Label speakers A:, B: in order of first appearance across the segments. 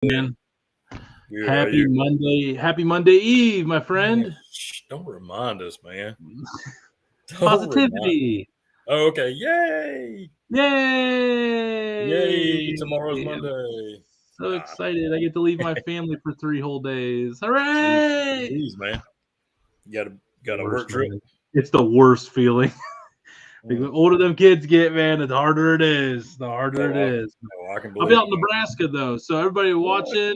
A: Man.
B: Good, happy
A: Monday. Happy Monday Eve, my friend.
B: Man, don't remind us, man.
A: Positivity.
B: Oh, okay. Yay.
A: Yay.
B: Tomorrow's Monday.
A: So excited. I get to leave my family for 3 whole days. Hooray.
B: Jeez, man. You got a work trip?
A: Man. It's the worst feeling. The older them kids get, man, the harder it is.
B: I can
A: I'll be out in Nebraska, though. So everybody watching,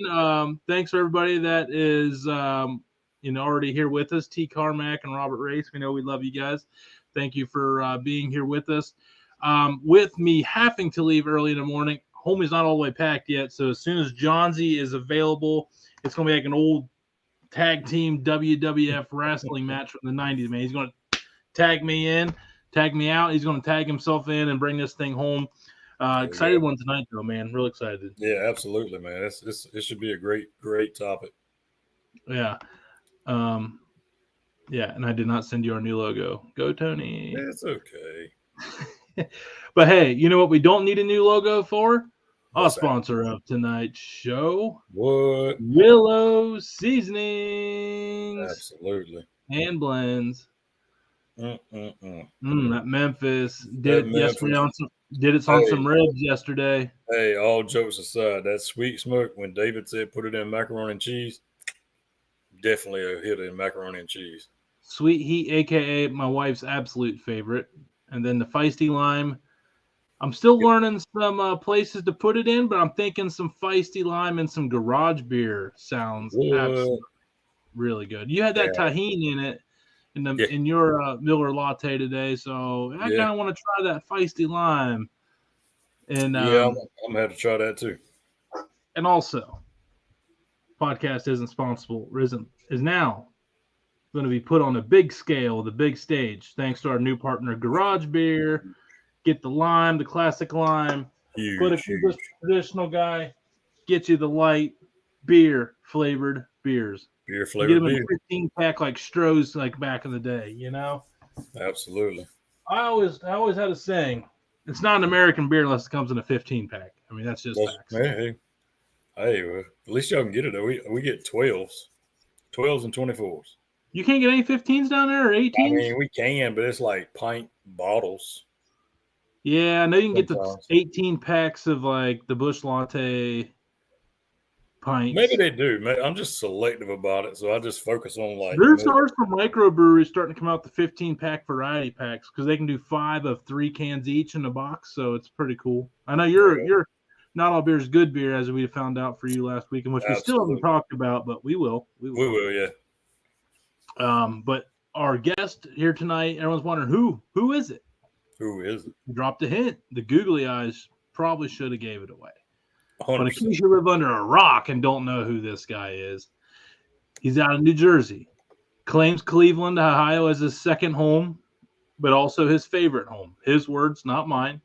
A: thanks for everybody that is already here with us. T. Carmack and Robert Race. We know we love you guys. Thank you for being here with us. With me having to leave early in the morning, homie's not all the way packed yet. So as soon as Johnsy is available, it's going to be like an old tag team WWF wrestling match from the 90s, man. He's going to tag me in. Tag me out. He's going to tag himself in and bring this thing home. Excited one tonight, though, man. Real excited.
B: Yeah, absolutely, man. It should be a great topic.
A: Yeah. Yeah, and I did not send you our new logo. Go, Tony.
B: It's okay.
A: But, hey, you know what we don't need a new logo for? Our sponsor of tonight's show.
B: What?
A: Willow Seasonings.
B: Absolutely.
A: And blends.
B: That
A: Memphis did it on some ribs yesterday.
B: Hey, all jokes aside, that sweet smoke when David said put it in macaroni and cheese, definitely a hit in macaroni and cheese.
A: Sweet heat, aka my wife's absolute favorite, and then the feisty lime. I'm still learning some places to put it in, but I'm thinking some feisty lime and some garage beer sounds absolutely really good. You had that tahini in it. In your Miller latte today, so I kind of want to try that feisty lime. And
B: I'm gonna have to try that too.
A: And also, podcast is now going to be put on a big scale, the big stage, thanks to our new partner, Garage Beer. Get the lime, the classic lime. Put a traditional guy. Get you the light beer flavored beers.
B: Beer flavored beer.
A: Get them in a 15-pack like Stroh's, like back in the day, you know?
B: Absolutely.
A: I always had a saying, it's not an American beer unless it comes in a 15-pack. I mean, that's just facts.
B: Hey, well, at least y'all can get it, though. We get 12s and 24s.
A: You can't get any 15s down there or 18s? I
B: mean, we can, but it's like pint bottles.
A: Yeah, I know you can get the 18 packs of like the Busch Latte pints.
B: Maybe they do. I'm just selective about it, so I just focus on like.
A: There's ours from microbreweries starting to come out the 15-pack variety packs because they can do 5 of 3 cans each in a box, so it's pretty cool. I know you're not all beer is good beer, as we found out for you last week, and which we still haven't talked about, but we will.
B: We will, yeah.
A: But our guest here tonight, everyone's wondering who is it?
B: Who is it?
A: Dropped a hint. The googly eyes probably should have gave it away.
B: 100%.
A: But in case you live under a rock and don't know who this guy is, he's out of New Jersey. Claims Cleveland, Ohio as his second home, but also his favorite home. His words, not mine.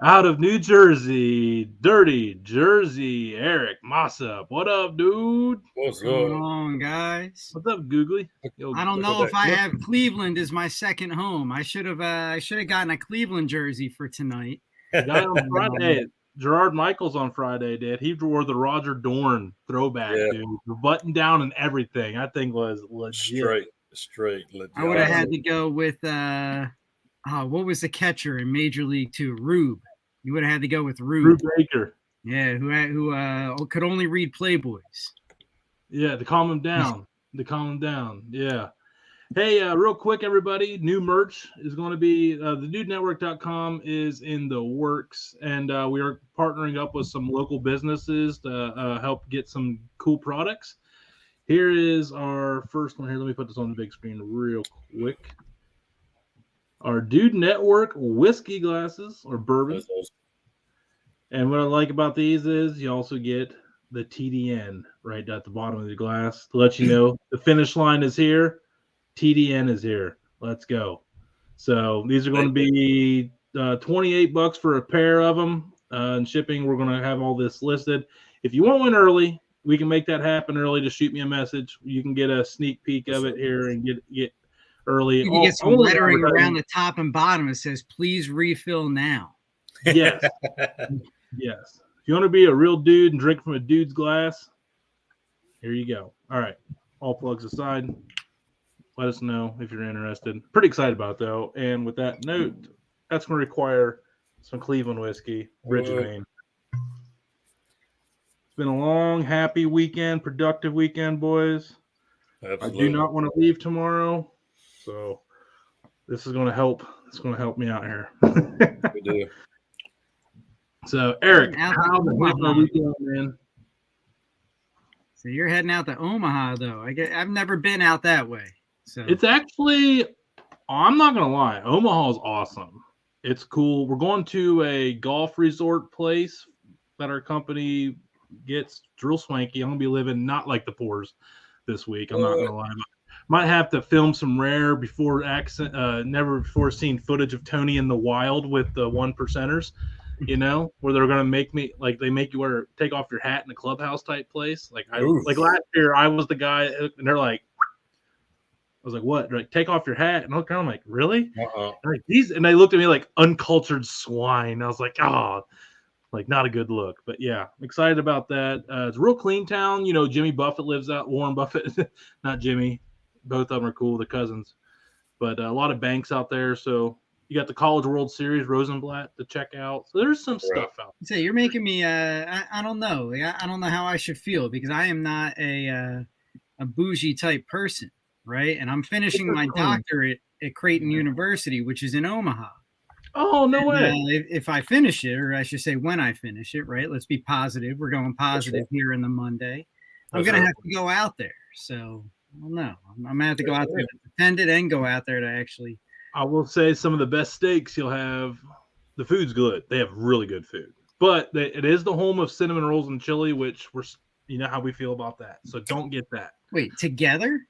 A: Out of New Jersey, Dirty Jersey, Eric Mossop. What up, dude?
B: What's
C: going on, guys?
A: What's up, Googly?
C: I don't know if I have Cleveland as my second home. I should have gotten a Cleveland jersey for tonight.
A: Guy on Friday, Gerard Michaels on Friday did. He wore the Roger Dorn throwback, dude. The button down and everything. I think was legit.
B: Straight. Legit.
C: I would have had to go with what was the catcher in Major League Two? Rube. You would have had to go with Rube.
A: Rube Baker.
C: Yeah, who could only read Playboys.
A: Yeah, to calm him down. Yeah. Hey, real quick, everybody, new merch is going to be thedudenetwork.com is in the works, and we are partnering up with some local businesses to help get some cool products. Here is our first one here. Let me put this on the big screen real quick. Our Dude Network whiskey glasses or bourbon. And what I like about these is you also get the TDN right at the bottom of the glass to let you know the finish line is here. TDN is here. Let's go. So these are going to be $28 for a pair of them. And shipping, we're going to have all this listed. If you want one early, we can make that happen early. Just shoot me a message. You can get a sneak peek of it here and get early.
C: You can get some lettering around the top and bottom. It says, "Please refill now."
A: Yes. If you want to be a real dude and drink from a dude's glass, here you go. All right. All plugs aside. Let us know if you're interested. Pretty excited about it, though. And with that note, that's going to require some Cleveland whiskey, Bridge of Maine. It's been a long, happy weekend, productive weekend, boys.
B: Absolutely.
A: I do not want to leave tomorrow, so this is going to help. It's going to help me out here.
B: We do.
A: So, Eric, how the heck are we doing, man?
C: So you're heading out to Omaha, though. I've never been out that way. So
A: It's actually, I'm not going to lie, Omaha's awesome. It's cool. We're going to a golf resort place that our company gets. It's real swanky. I'm going to be living not like the poors this week. I'm not going to lie. Might have to film some rare never before seen footage of Tony in the wild with the 1%ers, where they're going to make me, like, they make you take off your hat in a clubhouse type place. Like last year, I was the guy, and they're like, I was like, what? They're like, take off your hat. And I'm like, really? And they looked at me like uncultured swine. I was like, oh, like not a good look. But yeah, I'm excited about that. It's a real clean town. Jimmy Buffett lives out. Warren Buffett, not Jimmy. Both of them are cool. They're cousins. But a lot of banks out there. So you got the College World Series, Rosenblatt to check out. So there's some stuff out there.
C: So you're making me, I don't know. I don't know how I should feel because I am not a bougie type person. Right. And I'm finishing my doctorate at Creighton University, which is in Omaha.
A: Oh, no way.
C: If I finish it, or I should say when I finish it, right? Let's be positive. We're going positive here in the Monday. I'm going to have to go out there. So, I don't know. I'm going to have to go out there to defend it and go out there to actually. I
A: will say some of the best steaks you'll have. The food's good. They have really good food. But it is the home of cinnamon rolls and chili, which you know how we feel about that. So don't get that.
C: Wait, together?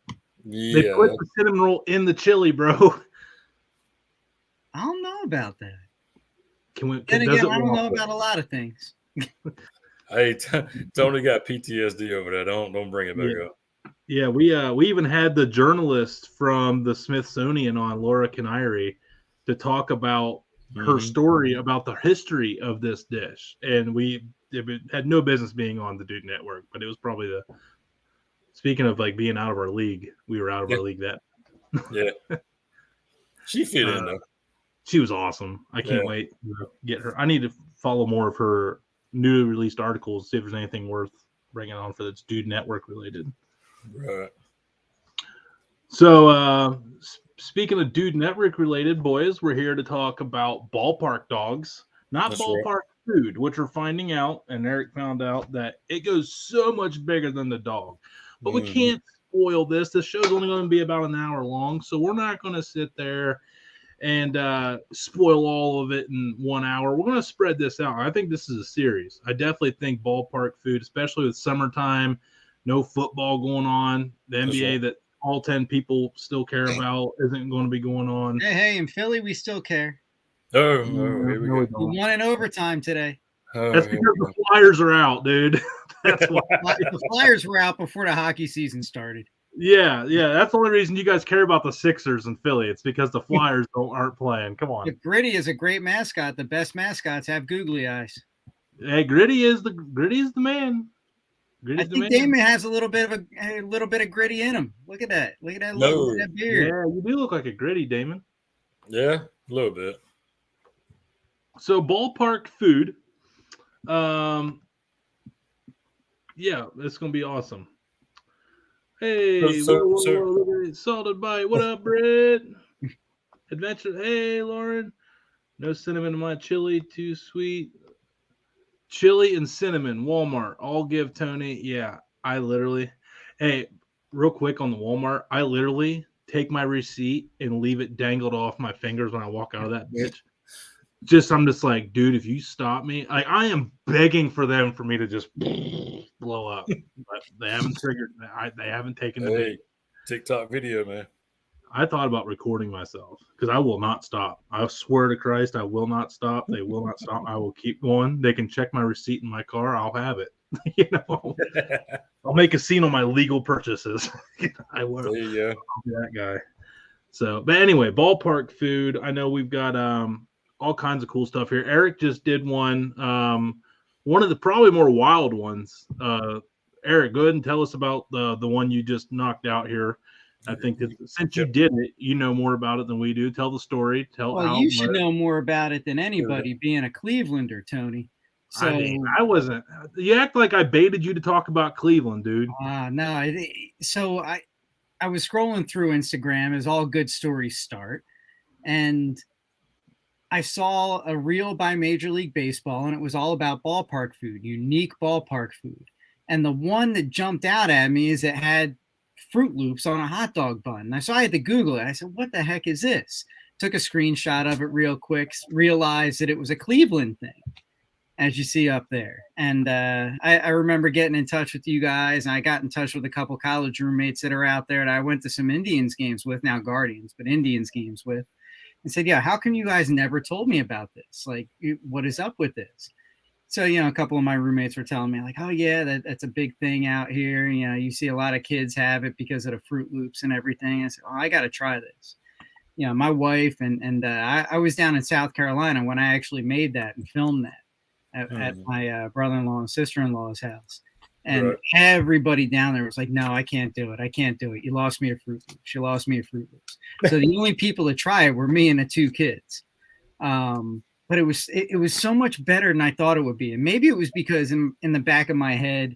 B: Yeah.
A: They put the cinnamon roll in the chili, bro.
C: I don't know about that.
A: I
C: don't know about a lot of things.
B: Hey, Tony got PTSD over that. Don't bring it back up.
A: Yeah, we even had the journalist from the Smithsonian on, Laura Canary, to talk about her story about the history of this dish, and it had no business being on the Dude Network, but it was probably speaking of like being out of our league, we were out of our league that.
B: Yeah. She fit in though.
A: She was awesome. I can't wait to get her. I need to follow more of her newly released articles, see if there's anything worth bringing on for that's Dude Network related.
B: Right.
A: So, speaking of Dude Network related, boys, we're here to talk about ballpark dogs, not ballpark food, which we're finding out, and Eric found out that it goes so much bigger than the dog. But we can't spoil this. This show's only going to be about an hour long, so we're not going to sit there and spoil all of it in 1 hour. We're going to spread this out. I think this is a series. I definitely think ballpark food, especially with summertime, no football going on, the NBA that all 10 people still care about isn't going to be going on.
C: Hey, in Philly, we still care.
B: Oh, here we go.
C: We won in overtime today.
A: That's because the Flyers are out, dude. That's why.
C: The Flyers were out before the hockey season started.
A: Yeah. That's the only reason you guys care about the Sixers in Philly. It's because the Flyers aren't playing. Come on.
C: If Gritty is a great mascot. The best mascots have googly eyes.
A: Hey, Gritty is the man.
C: I think Damon has a little bit of Gritty in him. Look at that. Look at that. Look at that beard.
A: Yeah, you do look like a Gritty, Damon.
B: Yeah, a little bit.
A: So ballpark food. Yeah, it's gonna be awesome. Hey, salted bite. What up, Brett? Adventure. Hey, Lauren. No cinnamon in my chili. Too sweet. Chili and cinnamon. Walmart. I'll give Tony. Yeah, I literally. Hey, real quick on the Walmart. I literally take my receipt and leave it dangled off my fingers when I walk out of that bitch. I'm just like, dude, if you stop me, I am begging for me to just blow up, but they haven't triggered. They haven't taken the bait.
B: TikTok video, man.
A: I thought about recording myself because I will not stop. I swear to Christ, I will not stop. They will not stop. I will keep going. They can check my receipt in my car. I'll have it. I'll make a scene on my legal purchases. I will.
B: There you go.
A: I'll be that guy. So, but anyway, ballpark food. I know we've got all kinds of cool stuff here. Eric just did one one of the probably more wild ones. Eric, go ahead and tell us about the one you just knocked out here. I think that since you did it, you know more about it than we do. Tell the story. Tell
C: Well,
A: how.
C: you should know more about it than anybody, being a Clevelander, Tony. So
A: I mean, I wasn't. You act like I baited you to talk about Cleveland, dude.
C: No. So I was scrolling through Instagram as all good stories start, and I saw a reel by Major League Baseball, and it was all about ballpark food, unique ballpark food. And the one that jumped out at me is it had Fruit Loops on a hot dog bun. So I had to Google it. I said, what the heck is this? Took a screenshot of it real quick, realized that it was a Cleveland thing, as you see up there. And I remember getting in touch with you guys, and I got in touch with a couple college roommates that are out there that I went to some Indians games with, now Guardians, but Indians games with, and said, yeah, how come you guys never told me about this? Like, what is up with this? So, a couple of my roommates were telling me, like, oh, yeah, that's a big thing out here. You see a lot of kids have it because of the Fruit Loops and everything. I said, oh, I got to try this. My wife and I was down in South Carolina when I actually made that and filmed that at my brother-in-law and sister-in-law's house. And everybody down there was like, no, I can't do it. I can't do it. You lost me a Fruit Loops. You lost me a Fruit Loops. So the only people to try it were me and the two kids. But it was so much better than I thought it would be. And maybe it was because in the back of my head,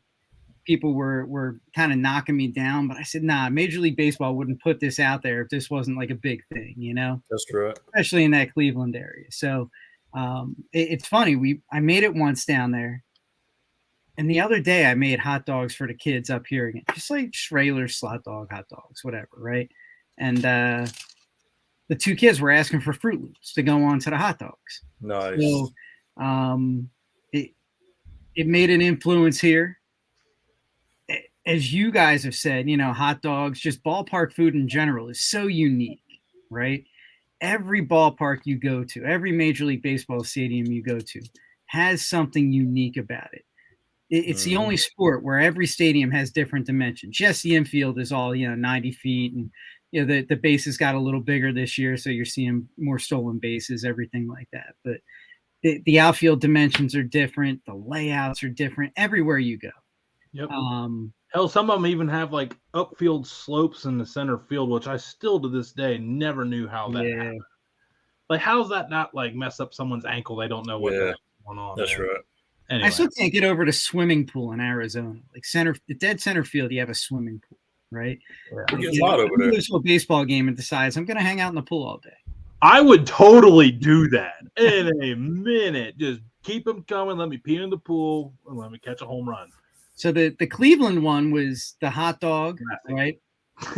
C: people were kind of knocking me down. But I said, nah, Major League Baseball wouldn't put this out there if this wasn't like a big thing,
B: That's right.
C: Especially in that Cleveland area. So it's funny. I made it once down there. And the other day I made hot dogs for the kids up here again, just like regular slot dog, hot dogs, whatever, right? And the two kids were asking for Fruit Loops to go on to the hot dogs.
B: Nice.
C: So it made an influence here. As you guys have said, hot dogs, just ballpark food in general is so unique, right? Every ballpark you go to, every Major League Baseball stadium you go to has something unique about it. It's the only sport where every stadium has different dimensions. Yes, the infield is all, 90 feet, and the bases got a little bigger this year, so you're seeing more stolen bases, everything like that. But the outfield dimensions are different. The layouts are different everywhere you go.
A: Yep. Hell, some of them even have like upfield slopes in the center field, which I still to this day never knew how that happened. Like, how's that not like mess up someone's ankle? They don't know what the heck's going on.
B: That's right.
C: Anyway. I still can't get over the swimming pool in Arizona. Like the dead center field, you have a swimming pool, right?
B: It gets hot over there.
C: You go to a baseball game and decides I'm going to hang out in the pool all day.
A: I would totally do that in a minute. Just keep them coming. Let me pee in the pool and let me catch a home run.
C: So the Cleveland one was the hot dog, right?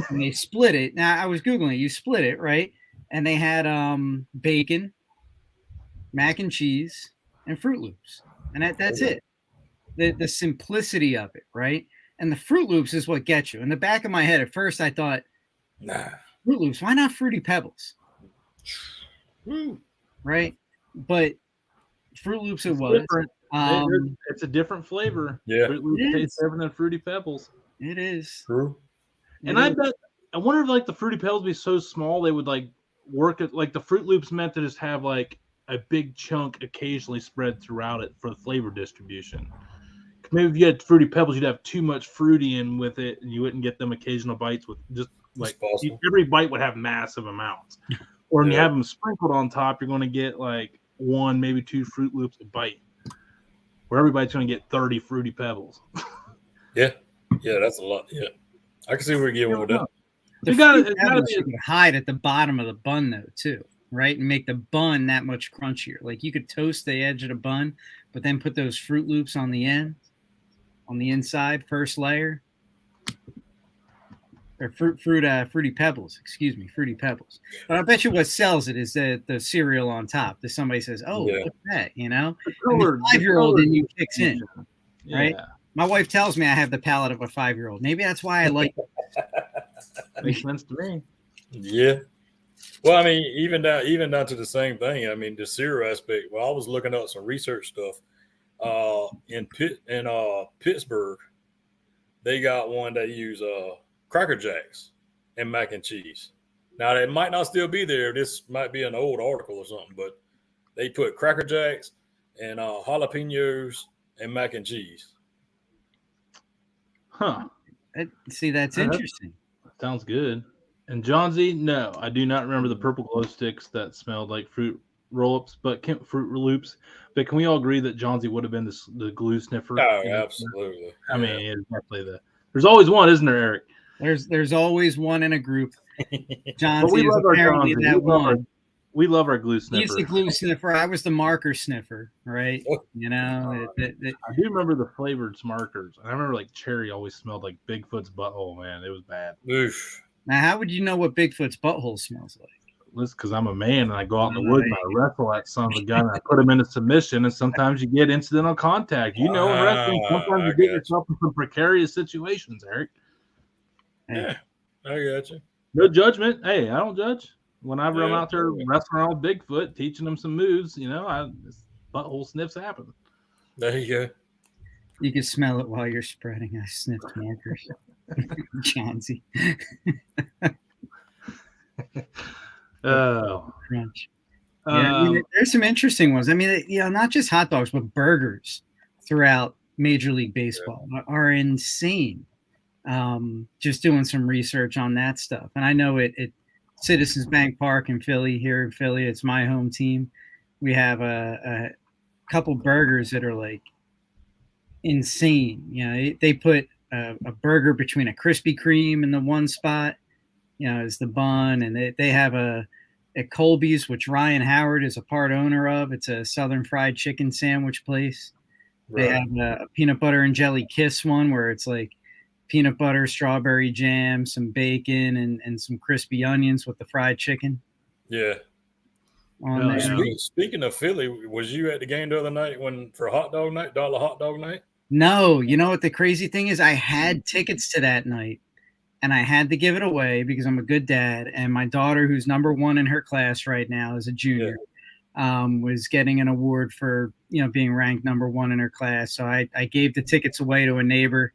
C: And they split it. Now I was Googling it. You split it, right? And they had bacon, mac and cheese, and Fruit Loops. And that's it. The simplicity of it, right? And the Fruit Loops is what gets you. In the back of my head, at first I thought, Fruit Loops, why not Fruity Pebbles? Right? But Fruit Loops it was.
A: It's a different flavor.
B: Yeah.
A: Fruit Loops tastes different than Fruity Pebbles.
C: It is.
B: True.
A: And I wonder if like the Fruity Pebbles be so small they would like work it, like the Fruit Loops meant to just have like a big chunk occasionally spread throughout it for the flavor distribution. Maybe if you had Fruity Pebbles, you'd have too much fruity in with it, and you wouldn't get them occasional bites with just like every bite would have massive amounts. Or when you have them sprinkled on top, you're going to get like one, maybe two Fruit Loops a bite, where everybody's going to get 30 Fruity Pebbles.
B: Yeah, that's a lot. Yeah, I can see where you're getting with that.
C: You got to hide at the bottom of the bun though, too. Right, and make the bun that much crunchier. Like you could toast the edge of the bun, but then put those Fruit Loops on the end, on the inside, first layer. Or Fruity Pebbles. Excuse me, Fruity Pebbles. But I bet you what sells it is the cereal on top. That somebody says, "Oh, what's that?" And the 5-year-old in you kicks in, right? My wife tells me I have the palate of a 5-year-old. Maybe that's why I like it.
A: Makes sense to me.
B: Yeah. Well, I mean, even down to the same thing. I mean, the cereal aspect. Well, I was looking up some research stuff. In Pittsburgh, they got one that use Cracker Jacks and mac and cheese. Now, it might not still be there. This might be an old article or something, but they put Cracker Jacks and jalapenos and mac and cheese.
A: Huh.
C: See, that's interesting.
A: Sounds good. And John Z, no, I do not remember the purple glow sticks that smelled like fruit roll-ups, fruit loops. But can we all agree that John Z would have been the glue sniffer?
B: Oh, absolutely.
A: I mean, it's definitely there's always one, isn't there, Eric?
C: There's always one in a group. John
A: But
C: Z is apparently that one.
A: We love our glue sniffer.
C: He's the glue sniffer. I was the marker sniffer, right? You know,
A: I do remember the flavored markers. I remember like cherry always smelled like Bigfoot's butthole. Man, it was bad.
B: Oof.
C: Now, how would you know what Bigfoot's butthole smells like?
A: Listen, because I'm a man and I go out in the woods and I wrestle that son of a gun and I put him into submission, and sometimes you get incidental contact. You know, in wrestling, sometimes you get yourself in some precarious situations, Eric.
B: Yeah, I got you.
A: No judgment. Hey, I don't judge. Whenever I'm out there wrestling around with Bigfoot, teaching him some moves, you know, butthole sniffs happen.
B: There you go.
C: You can smell it while you're spreading. I sniffed markers. Johnsy.
A: Oh,
C: crunch. Yeah, I mean, there's some interesting ones. I mean, not just hot dogs, but burgers throughout Major League Baseball are insane. Just doing some research on that stuff. And I know it Citizens Bank Park in Philly, here in Philly, it's my home team. We have a couple burgers that are like insane. You know, they put a burger between a Krispy Kreme in the one spot, you know, as the bun. And they have at Colby's, which Ryan Howard is a part owner of. It's a Southern fried chicken sandwich place. Right. They have a peanut butter and jelly kiss one where it's like peanut butter, strawberry jam, some bacon, and some crispy onions with the fried chicken.
B: Yeah. Speaking of Philly, was you at the game the other night for hot dog night, dollar hot dog night?
C: No. You know what the crazy thing is? I had tickets to that night, and I had to give it away because I'm a good dad. And my daughter, who's number one in her class right now as a junior, was getting an award for, you know, being ranked number one in her class. So I gave the tickets away to a neighbor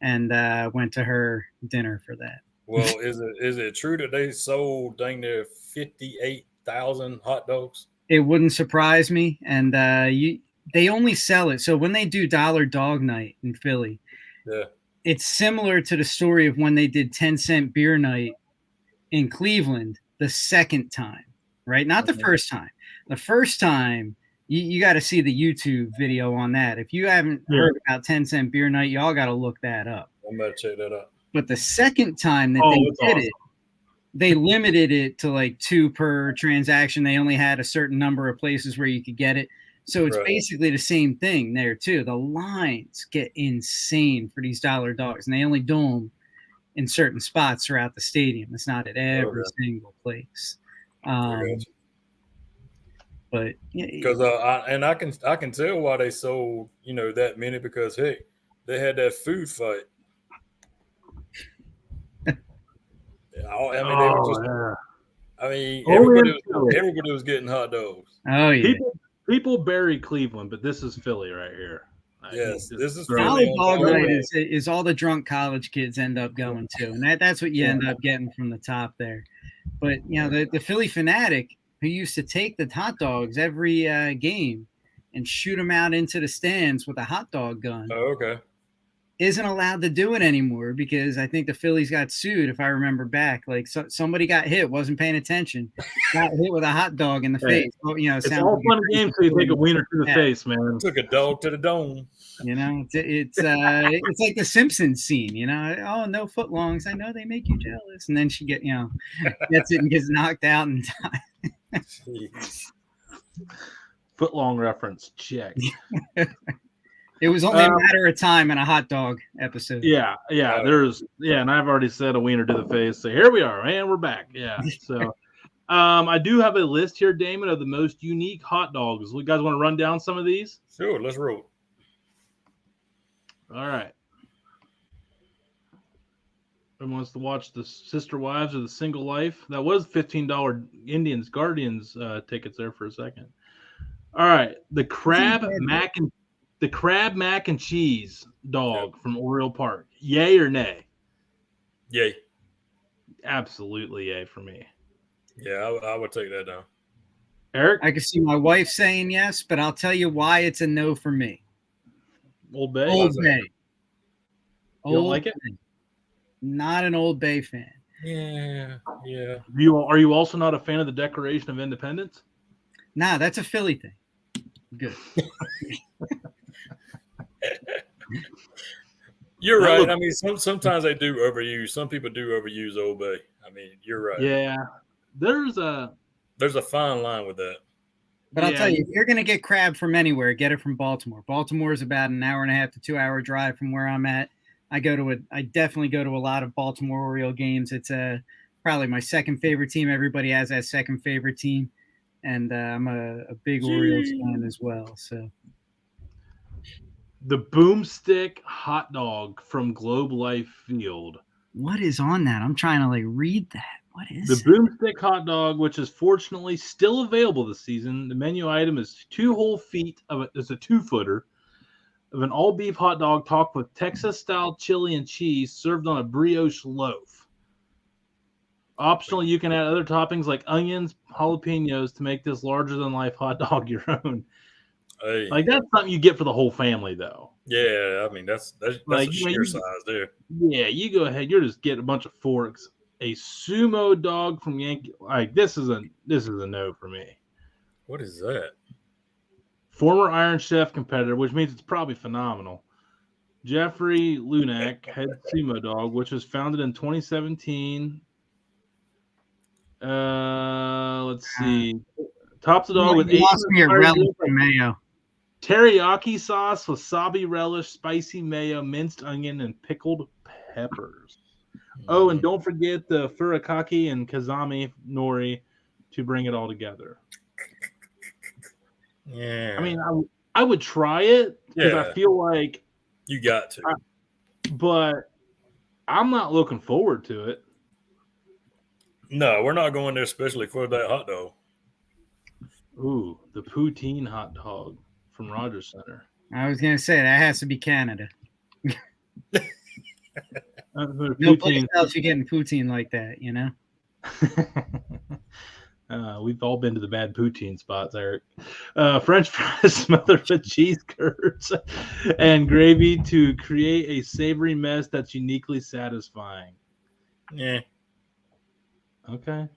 C: and went to her dinner for that.
B: Well, is it true that they sold dang near 58,000 hot dogs?
C: It wouldn't surprise me. And they only sell it. So when they do Dollar Dog Night in Philly, it's similar to the story of when they did 10-cent beer night in Cleveland the second time, right? Not the first time. The first time, you got to see the YouTube video on that. If you haven't heard about 10-cent beer night, y'all got to look that up.
B: I'm going to check that out.
C: But the second time that they did it, they limited it to like 2 per transaction. They only had a certain number of places where you could get it. So it's basically the same thing there too. The lines get insane for these dollar dogs, and they only do them in certain spots throughout the stadium. It's not at every single place. But
B: because I can tell why they sold, you know, that many, because hey, they had that food fight. Everybody was getting hot dogs.
C: Oh yeah.
A: People bury Cleveland, but this is Philly right here.
B: Yes, this is
C: Dollar Dog Night is all the drunk college kids end up going to, and that's what you end up getting from the top there. But you know, the Philly fanatic who used to take the hot dogs every game and shoot them out into the stands with a hot dog gun.
B: Oh, okay.
C: Isn't allowed to do it anymore because I think the Phillies got sued, if I remember back. Like somebody got hit, wasn't paying attention, got hit with a hot dog in the face. Well, you know,
A: it's all fun and games until you take a wiener to the face, man.
B: Took a dog to the dome.
C: You know, it's like the Simpsons scene. You know, oh, no footlongs. I know they make you jealous, and then she gets it and gets knocked out and dies.
A: Footlong reference, check.
C: It was only a matter of time in a hot dog episode.
A: Yeah. And I've already said a wiener to the face. So here we are, man. We're back. Yeah. So I do have a list here, Damon, of the most unique hot dogs. You guys want to run down some of these?
B: Sure. Let's roll.
A: All right. Everyone wants to watch the Sister Wives or the Single Life. That was $15 Indians Guardians tickets there for a second. All right. The crab mac and cheese dog from Oriole Park. Yay or nay?
B: Yay.
A: Absolutely yay for me.
B: Yeah, I would take that down.
A: Eric?
C: I can see my wife saying yes, but I'll tell you why it's a no for me.
A: Old Bay.
C: Old Bay.
A: You don't like it?
C: Bay. Not an Old Bay fan.
B: Yeah.
A: Are you also not a fan of the Declaration of Independence?
C: Nah, that's a Philly thing. Good.
B: You're right. I mean, sometimes they do overuse. Some people do overuse Old Bay. I mean, you're right.
A: Yeah, there's a
B: fine line with that.
C: But I'll tell you, if you're going to get crab from anywhere, get it from Baltimore. Baltimore is about an 1.5 to 2 hour drive from where I'm at. I definitely go to a lot of Baltimore Oriole games. It's probably my second favorite team. Everybody has that second favorite team, and I'm a big Orioles fan as well. So.
A: The Boomstick hot dog from Globe Life Field.
C: What is on that? I'm trying to read that. What is
A: the Boomstick hot dog, which is fortunately still available this season? The menu item is 2 whole feet of it. It's a 2-footer of an all beef hot dog topped with Texas style chili and cheese, served on a brioche loaf. Optional, you can add other toppings like onions, jalapenos to make this larger than life hot dog your own.
B: Hey.
A: That's something you get for the whole family, though.
B: Yeah, I mean that's a sheer size there.
A: Yeah, you go ahead. You're just getting a bunch of forks. A sumo dog from Yankee. This is a no for me.
B: What is that?
A: Former Iron Chef competitor, which means it's probably phenomenal. Jeffrey Lunak, head sumo dog, which was founded in 2017. Let's see. Tops the dog with
C: relish mayo.
A: Teriyaki sauce, wasabi relish, spicy mayo, minced onion, and pickled peppers. Oh, and don't forget the furikake and kazami nori to bring it all together.
B: Yeah.
A: I mean, I would try it because I feel like
B: you got to.
A: But I'm not looking forward to it.
B: No, we're not going there especially for that hot dog.
A: Ooh, the poutine hot dog from Rogers Center.
C: I was going to say, that has to be Canada.
A: No
C: place else you're getting poutine like that, you know?
A: We've all been to the bad poutine spots, Eric. French fries smothered with cheese curds and gravy to create a savory mess that's uniquely satisfying.
B: Yeah.
A: Okay.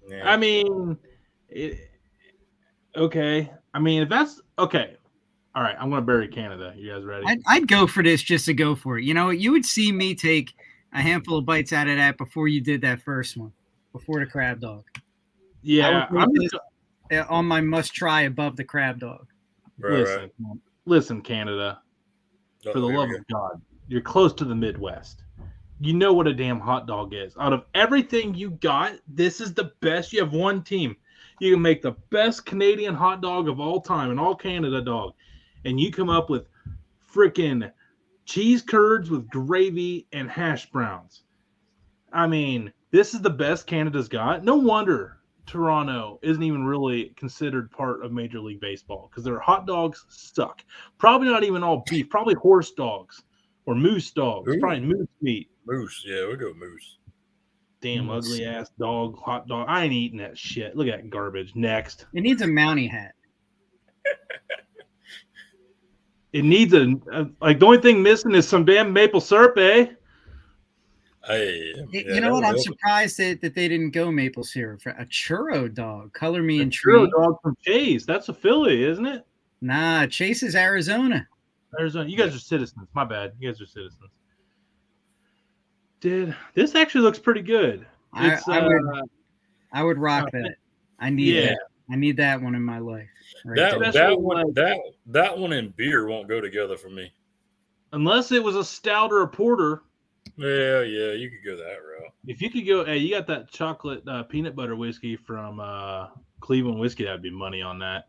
B: Yeah.
A: I mean, okay. I mean, if that's okay. All right, I'm going to bury Canada. You guys ready?
C: I'd go for this just to go for it. You know, you would see me take a handful of bites out of that before you did that first one, before the crab dog.
A: Yeah,
C: on my must-try above the crab dog.
B: Right.
A: Listen, Canada, for the love of God, you're close to the Midwest. You know what a damn hot dog is. Out of everything you got, this is the best. You have one team. You can make the best Canadian hot dog of all time, an all Canada dog. And you come up with freaking cheese curds with gravy and hash browns. I mean, this is the best Canada's got. No wonder Toronto isn't even really considered part of Major League Baseball because their hot dogs suck. Probably not even all beef. Probably horse dogs or moose dogs.
B: Ooh.
A: Probably moose meat.
B: Moose. Yeah, we'll go moose.
A: Damn ugly ass dog, hot dog. I ain't eating that shit. Look at that garbage. Next.
C: It needs a Mountie hat.
A: It needs the only thing missing is some damn maple syrup, eh?
B: Hey,
C: you know what? I'm surprised that they didn't go maple syrup for a churro dog. Color me
A: intrigued.
C: Churro
A: dog from Chase. That's a Philly, isn't it?
C: Nah, Chase is Arizona.
A: Arizona. You guys are citizens. My bad. You guys are citizens. This actually looks pretty good.
C: I would rock that. I need that. I need that one in my life.
B: That one and beer won't go together for me.
A: Unless it was a stout or a porter.
B: Yeah, you could go that route.
A: If you could go, hey, you got that chocolate peanut butter whiskey from Cleveland Whiskey, that'd be money on that.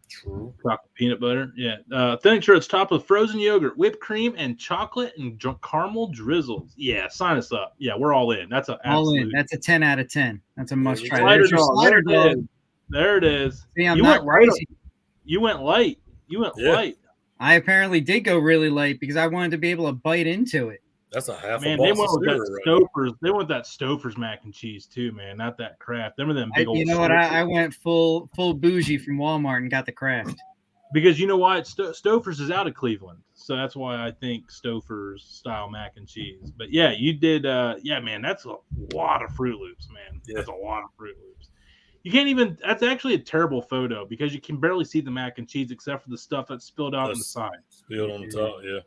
B: True.
A: Chocolate peanut butter, yeah. Thinning shirts topped with frozen yogurt, whipped cream, and chocolate and caramel drizzles. Yeah, sign us up. Yeah, we're all in. That's
C: all in. That's a 10 out of 10. That's a must try.
A: Slider dog. There it is.
C: See, I'm not crazy.
A: You went light. Light.
C: I apparently did go really light because I wanted to be able to bite into it.
B: That's a half
A: man,
B: a
A: they went with that Stouffer's. They went that Stouffer's mac and cheese too, man. Not that Kraft. Them big old.
C: You know what? I went full bougie from Walmart and got the Kraft.
A: Because you know why? Stouffer's is out of Cleveland. So that's why I think Stouffer's style mac and cheese. But yeah, you did. Yeah, man, that's a lot of Fruit Loops, man.
B: Yeah.
A: That's a lot of Fruit Loops. You can't even. That's actually a terrible photo because you can barely see the mac and cheese except for the stuff that's spilled out on the side.
B: Spilled on the top, yeah.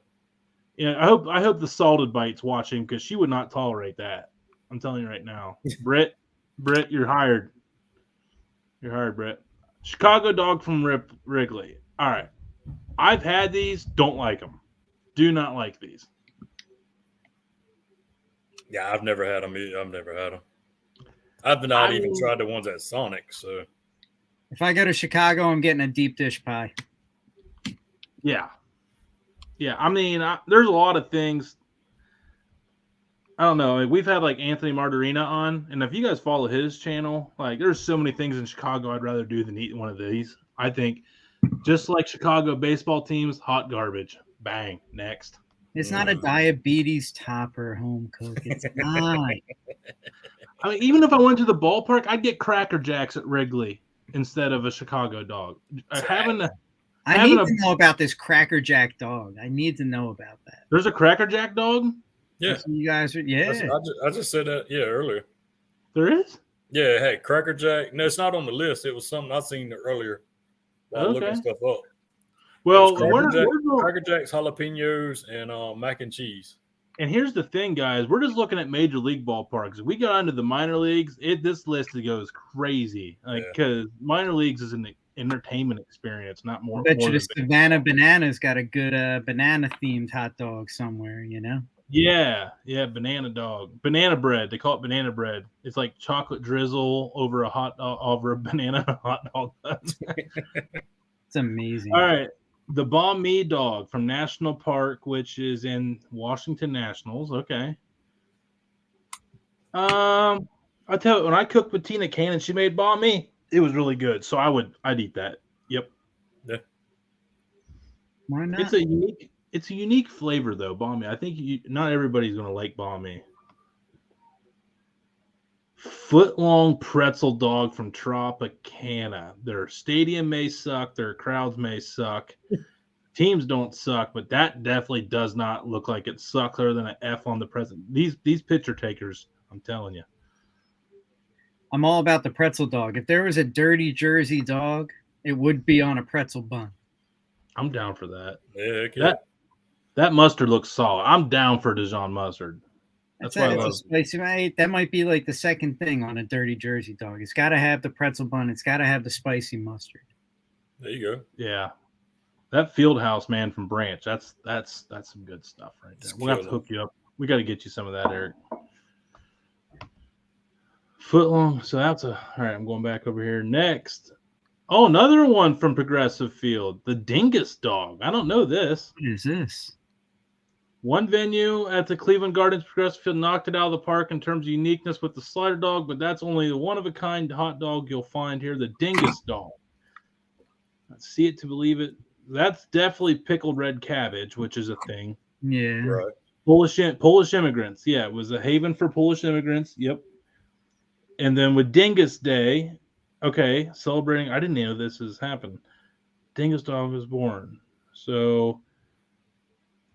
A: Yeah, I hope the Salted Bite's watching because she would not tolerate that. I'm telling you right now, Britt, you're hired. You're hired, Britt. Chicago dog from Wrigley. All right, I've had these. Don't like them. Do not like these.
B: Yeah, I've never had them. I've never had them. I've not even tried the ones at Sonic. So
C: if I go to Chicago, I'm getting a deep dish pie.
A: Yeah. Yeah, I mean, there's a lot of things. I don't know. We've had like Anthony Margarina on, and if you guys follow his channel, like there's so many things in Chicago I'd rather do than eat one of these. I think just like Chicago baseball teams, hot garbage. Bang. Next.
C: It's not a diabetes topper home cook. It's not.
A: I mean, even if I went to the ballpark, I'd get Cracker Jacks at Wrigley instead of a Chicago dog.
C: I need to know about this Cracker Jack dog. I need to know about that.
A: There's a Cracker Jack dog?
B: Yeah.
C: You guys are, yeah.
B: I just said that, earlier.
A: There is?
B: Yeah, hey, Cracker Jack. No, it's not on the list. It was something I seen earlier while looking stuff up.
A: Well,
B: Cracker Jacks, jalapenos, and mac and cheese.
A: And here's the thing, guys. We're just looking at major league ballparks. If we go into the minor leagues, this list goes crazy. Because minor leagues is an entertainment experience, not more.
C: I bet you the Savannah Banana's got a good banana-themed hot dog somewhere, you know?
A: Yeah, banana dog. Banana bread. They call it banana bread. It's like chocolate drizzle over a banana hot dog.
C: It's amazing.
A: All right. The Banh Mi dog from National Park, which is in Washington Nationals. Okay. I tell you, when I cooked with Tina Cannon, she made banh mi. It was really good, so I'd eat that. Yep.
B: Yeah.
C: Why not?
A: It's a unique flavor though, banh mi. I think not everybody's gonna like banh mi. Foot-long pretzel dog from Tropicana. Their stadium may suck, their crowds may suck. Teams don't suck, but that definitely does not look like it sucks other than an F on the present. These picture takers, I'm telling you.
C: I'm all about the pretzel dog. If there was a dirty Jersey dog, it would be on a pretzel bun.
A: I'm down for that.
B: Yeah, okay.
A: That mustard looks solid. I'm down for Dijon mustard. That's why I love
C: spicy. That might be like the second thing on a dirty Jersey dog. It's got to have the pretzel bun. It's got to have the spicy mustard.
B: There you go.
A: Yeah, that Fieldhouse man from Branch. That's some good stuff right there. We'll have to hook you up. We got to get you some of that, Eric. Footlong. So all right. I'm going back over here next. Oh, another one from Progressive Field, the Dingus dog. I don't know this.
C: What is this?
A: One venue at the Cleveland Gardens Progressive Field knocked it out of the park in terms of uniqueness with the slider dog, but that's only the one-of-a-kind hot dog you'll find here, the Dingus dog. Let's see it to believe it. That's definitely pickled red cabbage, which is a thing.
C: Yeah.
B: Right.
A: Polish immigrants. Yeah, it was a haven for Polish immigrants. Yep. And then with Dingus Day, okay, celebrating. I didn't know this has happened. Dingus dog was born. So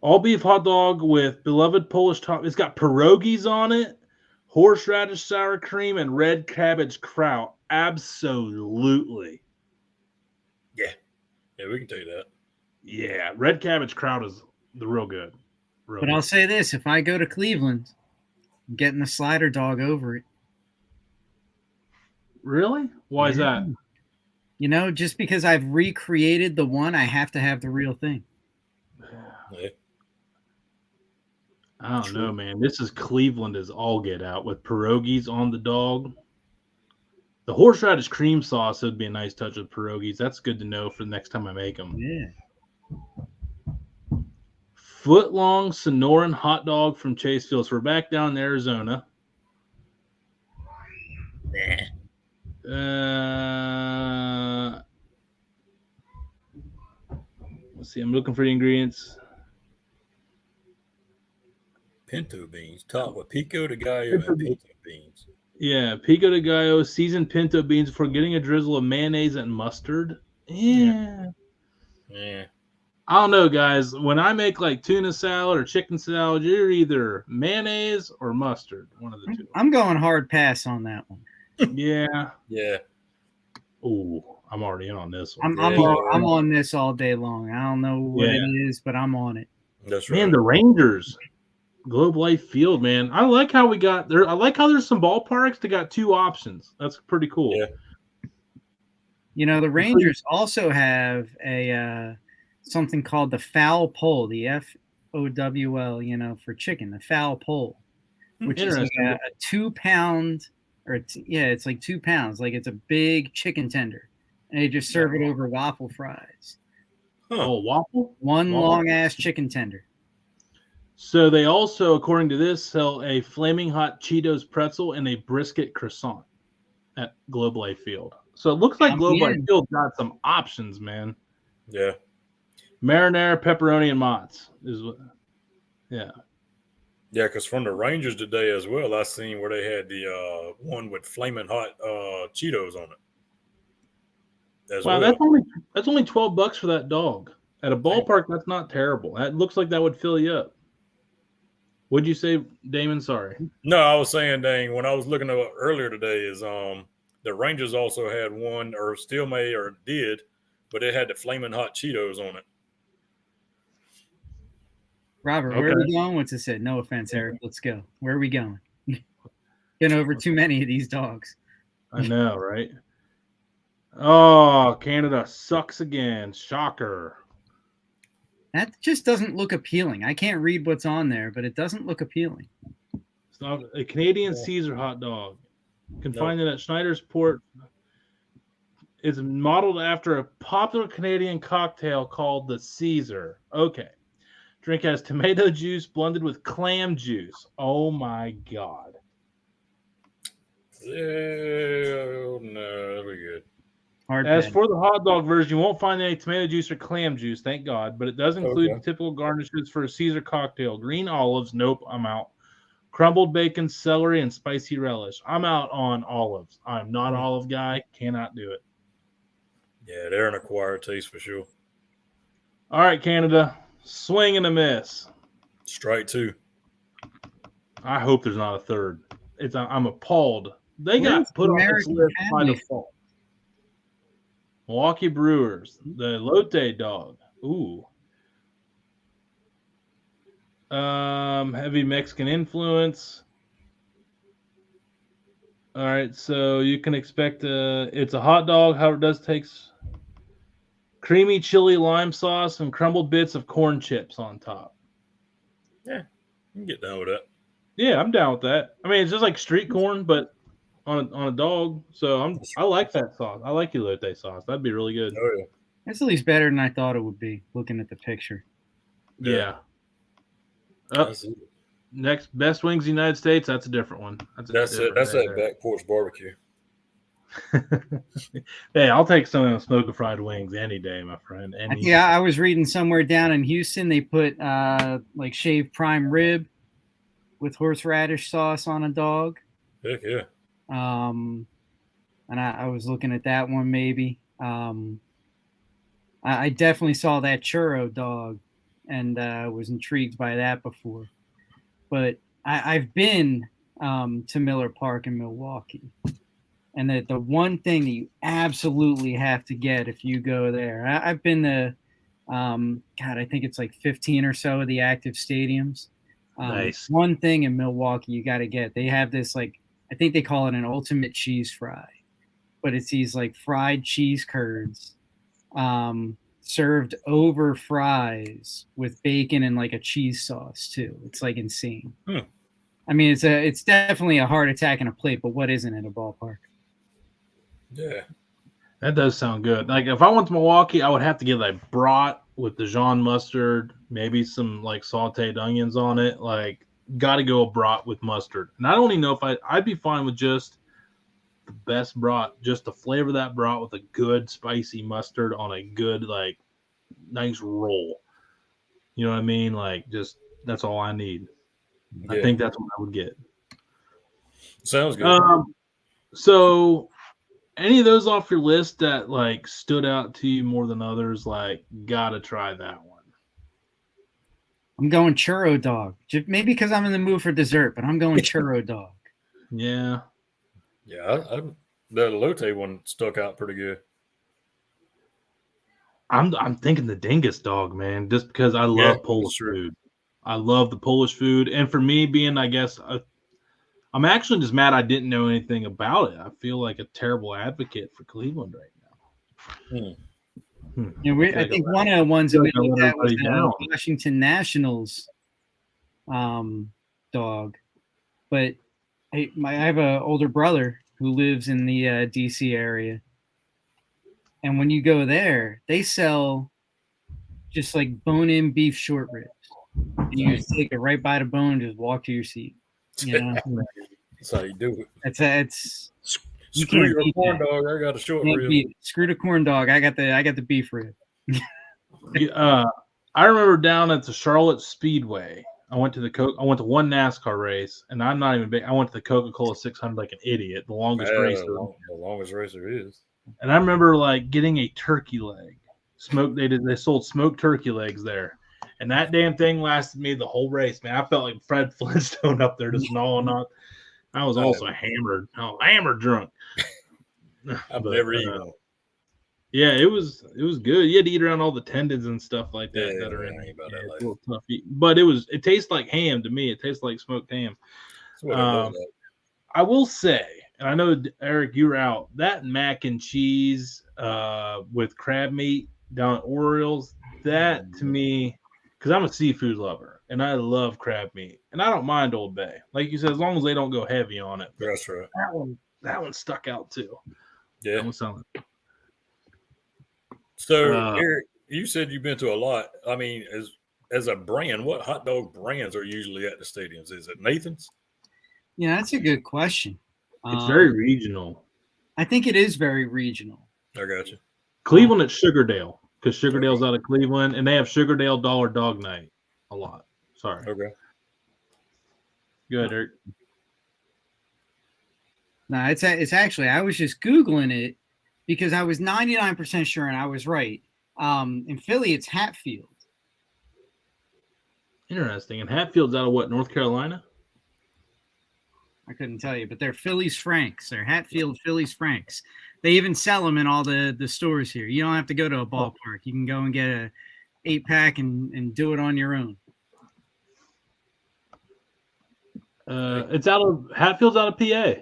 A: all beef hot dog with beloved Polish top. It's got pierogies on it, horseradish sour cream, and red cabbage kraut. Absolutely.
B: Yeah. Yeah, we can take that.
A: Yeah, red cabbage kraut is the real good.
C: But I'll say this. If I go to Cleveland, I'm getting the slider dog over it.
A: Really? Why is that?
C: You know, just because I've recreated the one, I have to have the real thing.
B: Yeah.
A: I don't know, man. This is Cleveland as all get out with pierogies on the dog. The horseradish cream sauce would be a nice touch with pierogies. That's good to know for the next time I make them.
C: Yeah.
A: Foot-long Sonoran hot dog from Chase Field. So we're back down in Arizona. Let's see. I'm looking for the ingredients.
B: Pinto beans, topped with pico de gallo and pinto beans.
A: Yeah, pico de gallo, seasoned pinto beans before getting a drizzle of mayonnaise and mustard. Yeah.
B: Yeah.
A: I don't know, guys. When I make like tuna salad or chicken salad, you're either mayonnaise or mustard. One of the two.
C: I'm going hard pass on that one.
A: Yeah.
B: Yeah.
A: Ooh, I'm already in on this one.
C: I'm on this all day long. I don't know what it
A: Yeah.
C: is, but I'm on it.
B: That's
A: Man,
B: right.
A: the Rangers, Globe Life Field, man. I like how we got there. I like how there's some ballparks that got two options. That's pretty cool.
B: Yeah.
C: You know, the Rangers also have a something called the foul pole, the FOWL, you know, for chicken, the foul pole, which is like a 2 pound, or it's like 2 pounds, like it's a big chicken tender, and they just serve it over waffle fries.
A: Oh, waffle?
C: One long ass chicken tender.
A: So they also, according to this, sell a flaming hot Cheetos pretzel and a brisket croissant at Globe Life Field. So it looks like Globe Life Field got some options, man.
B: Yeah.
A: Marinara, pepperoni, and mozz is what. Yeah.
B: Yeah, because from the Rangers today as well, I seen where they had the one with flaming hot Cheetos on it.
A: Wow, that's only $12 for that dog. At a ballpark, that's not terrible. That looks like that would fill you up. What'd you say, Damon? Sorry.
B: No, I was saying, dang, when I was looking up earlier today, is the Rangers also had one, or still may, or did, but it had the flaming hot Cheetos on it.
C: Robert, where are we going? What's it said? No offense, Eric. Let's go. Where are we going? Been over too many of these dogs.
A: I know, right? Oh, Canada sucks again. Shocker.
C: That just doesn't look appealing. I can't read what's on there, but it doesn't look appealing.
A: It's not a Canadian Caesar hot dog. You can find it at Schneider's Port. It's modeled after a popular Canadian cocktail called the Caesar. Okay. Drink has tomato juice blended with clam juice. Oh my God.
B: No, that'll be good.
A: As for the hot dog version, you won't find any tomato juice or clam juice, thank God, but it does include the typical garnishes for a Caesar cocktail. Green olives, nope, I'm out. Crumbled bacon, celery, and spicy relish. I'm out on olives. I'm not an olive guy, cannot do it.
B: Yeah, they're an acquired taste for sure.
A: All right, Canada, swing and a miss.
B: Strike two.
A: I hope there's not a third. I'm appalled. They got put on this list by default. Milwaukee Brewers, the Lotte dog. Ooh. Heavy Mexican influence. All right, so you can expect it's a hot dog. However, it does take creamy chili lime sauce and crumbled bits of corn chips on top.
B: Yeah, you can get down with that.
A: Yeah, I'm down with that. I mean, it's just like street corn, but on a dog. So I like that sauce. I like elote sauce. That'd be really good.
B: Oh yeah,
C: that's at least better than I thought it would be. Looking at the picture.
A: Yeah. Next, best wings in the United States. That's a different one.
B: That's that back porch barbecue.
A: Hey, I'll take some of those smoke fried wings any day, my friend.
C: Yeah, I was reading somewhere down in Houston they put like shaved prime rib with horseradish sauce on a dog.
B: Heck yeah.
C: And I was looking at that one maybe. I definitely saw that churro dog and was intrigued by that before. But I've been to Miller Park in Milwaukee. And the one thing that you absolutely have to get if you go there, I've been to, I think it's like 15 or so of the active stadiums.
A: Nice.
C: One thing in Milwaukee you got to get. They have this like, I think they call it an ultimate cheese fry, but it's these like fried cheese curds served over fries with bacon and like a cheese sauce too. It's like insane. I mean, it's definitely a heart attack in a plate, but what isn't at a ballpark?
B: Yeah,
A: that does sound good. Like if I went to Milwaukee, I would have to get like brat with Dijon mustard, maybe some like sauteed onions on it. Like, got to go a brat with mustard. And I don't even know if I'd be fine with just the best brat, just to flavor that brat with a good spicy mustard on a good like nice roll. You know what I mean? Like, just that's all I need. Yeah. I think that's what I would get.
B: Sounds good.
A: So Any of those off your list that like stood out to you more than others? Like, gotta try that one.
C: I'm going churro dog. Maybe because I'm in the mood for dessert, but I'm going churro dog.
A: Yeah.
B: Yeah, the elote one stuck out pretty good.
A: I'm thinking the dingus dog, man, just because I love Polish food. I love the Polish food, and for me, being I guess I'm actually just mad I didn't know anything about it. I feel like a terrible advocate for Cleveland right now.
C: I think one of the ones that we looked at was Washington Nationals dog, but I have an older brother who lives in the DC area, and when you go there, they sell just like bone-in beef short ribs. You just take it right by the bone, just walk to your seat. You know,
B: that's how you do it.
C: It's
B: screw your corn dog. I got a short rib.
C: Screw the corn dog. I got the beef rib.
A: I remember down at the Charlotte Speedway. I went to one NASCAR race, and I'm not even big. I went to the Coca-Cola 600 like an idiot, the longest race.
B: The longest race there is.
A: And I remember like getting a turkey leg. They sold smoked turkey legs there. And that damn thing lasted me the whole race, man. I felt like Fred Flintstone up there just gnawing on. I was also hammered. I was hammered drunk.
B: I've never eaten.
A: Yeah, it was good. You had to eat around all the tendons and stuff like that that are in it.
B: It's
A: a little tough, but it tastes like ham to me. It tastes like smoked ham. I will say, and I know Eric, you're out. That mac and cheese with crab meat down at Orioles, that to me, because I'm a seafood lover and I love crab meat, and I don't mind Old Bay. Like you said, as long as they don't go heavy on it.
B: That's right.
A: That one stuck out too.
B: Yeah.
A: That one sounded.
B: So, Eric, you said you've been to a lot. I mean, as a brand, what hot dog brands are usually at the stadiums? Is it Nathan's?
C: Yeah, that's a good question.
A: It's very regional.
C: I think it is very regional.
B: I got you.
A: Cleveland at Sugardale, because Sugardale's out of Cleveland, and they have Sugardale Dollar Dog Night a lot. Sorry.
B: Okay.
A: Good, Eric.
C: No, it's actually, I was just Googling it because I was 99% sure, and I was right. In Philly, it's Hatfield.
A: Interesting. And Hatfield's out of what, North Carolina?
C: I couldn't tell you, but they're Phillies Franks. They're Hatfield Phillies Franks. They even sell them in all the stores here. You don't have to go to a ballpark. You can go and get a 8-pack and do it on your own.
A: It's Hatfield's out of PA.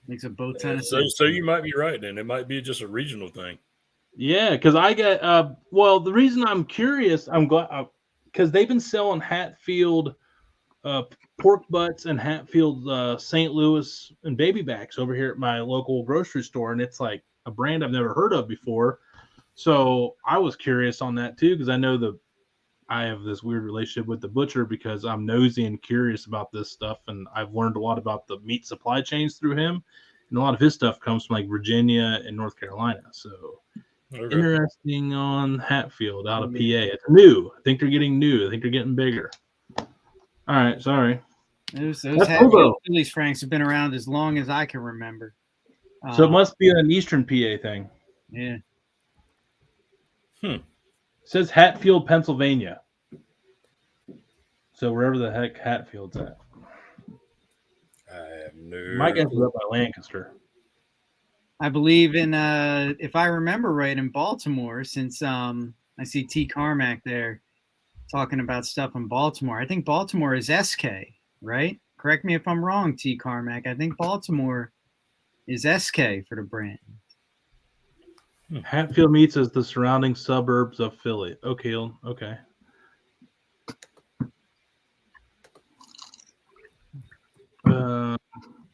C: Makes it both tennis.
B: So you might be right then. It might be just a regional thing.
A: Yeah, because I get the reason I'm curious, I'm glad because they've been selling Hatfield pork butts and Hatfield St. Louis and baby backs over here at my local grocery store, and it's like a brand I've never heard of before. So I was curious on that too, because I know I have this weird relationship with the butcher because I'm nosy and curious about this stuff, and I've learned a lot about the meat supply chains through him, and a lot of his stuff comes from like Virginia and North Carolina. So interesting on Hatfield out of PA. It's new. I think they're getting new. I think they're getting bigger. All right, sorry.
C: Those Hatfield Phillies Franks have been around as long as I can remember.
A: So it must be an Eastern PA thing.
C: Yeah.
A: It says Hatfield, Pennsylvania. So wherever the heck Hatfield's at.
B: I have no.
A: My guess is up by Lancaster.
C: I believe in, if I remember right, in Baltimore, since I see T. Carmack there talking about stuff in Baltimore. I think Baltimore is SK, right? Correct me if I'm wrong, T. Carmack. I think Baltimore is SK for the brand.
A: Hatfield meets as the surrounding suburbs of Philly. Okay.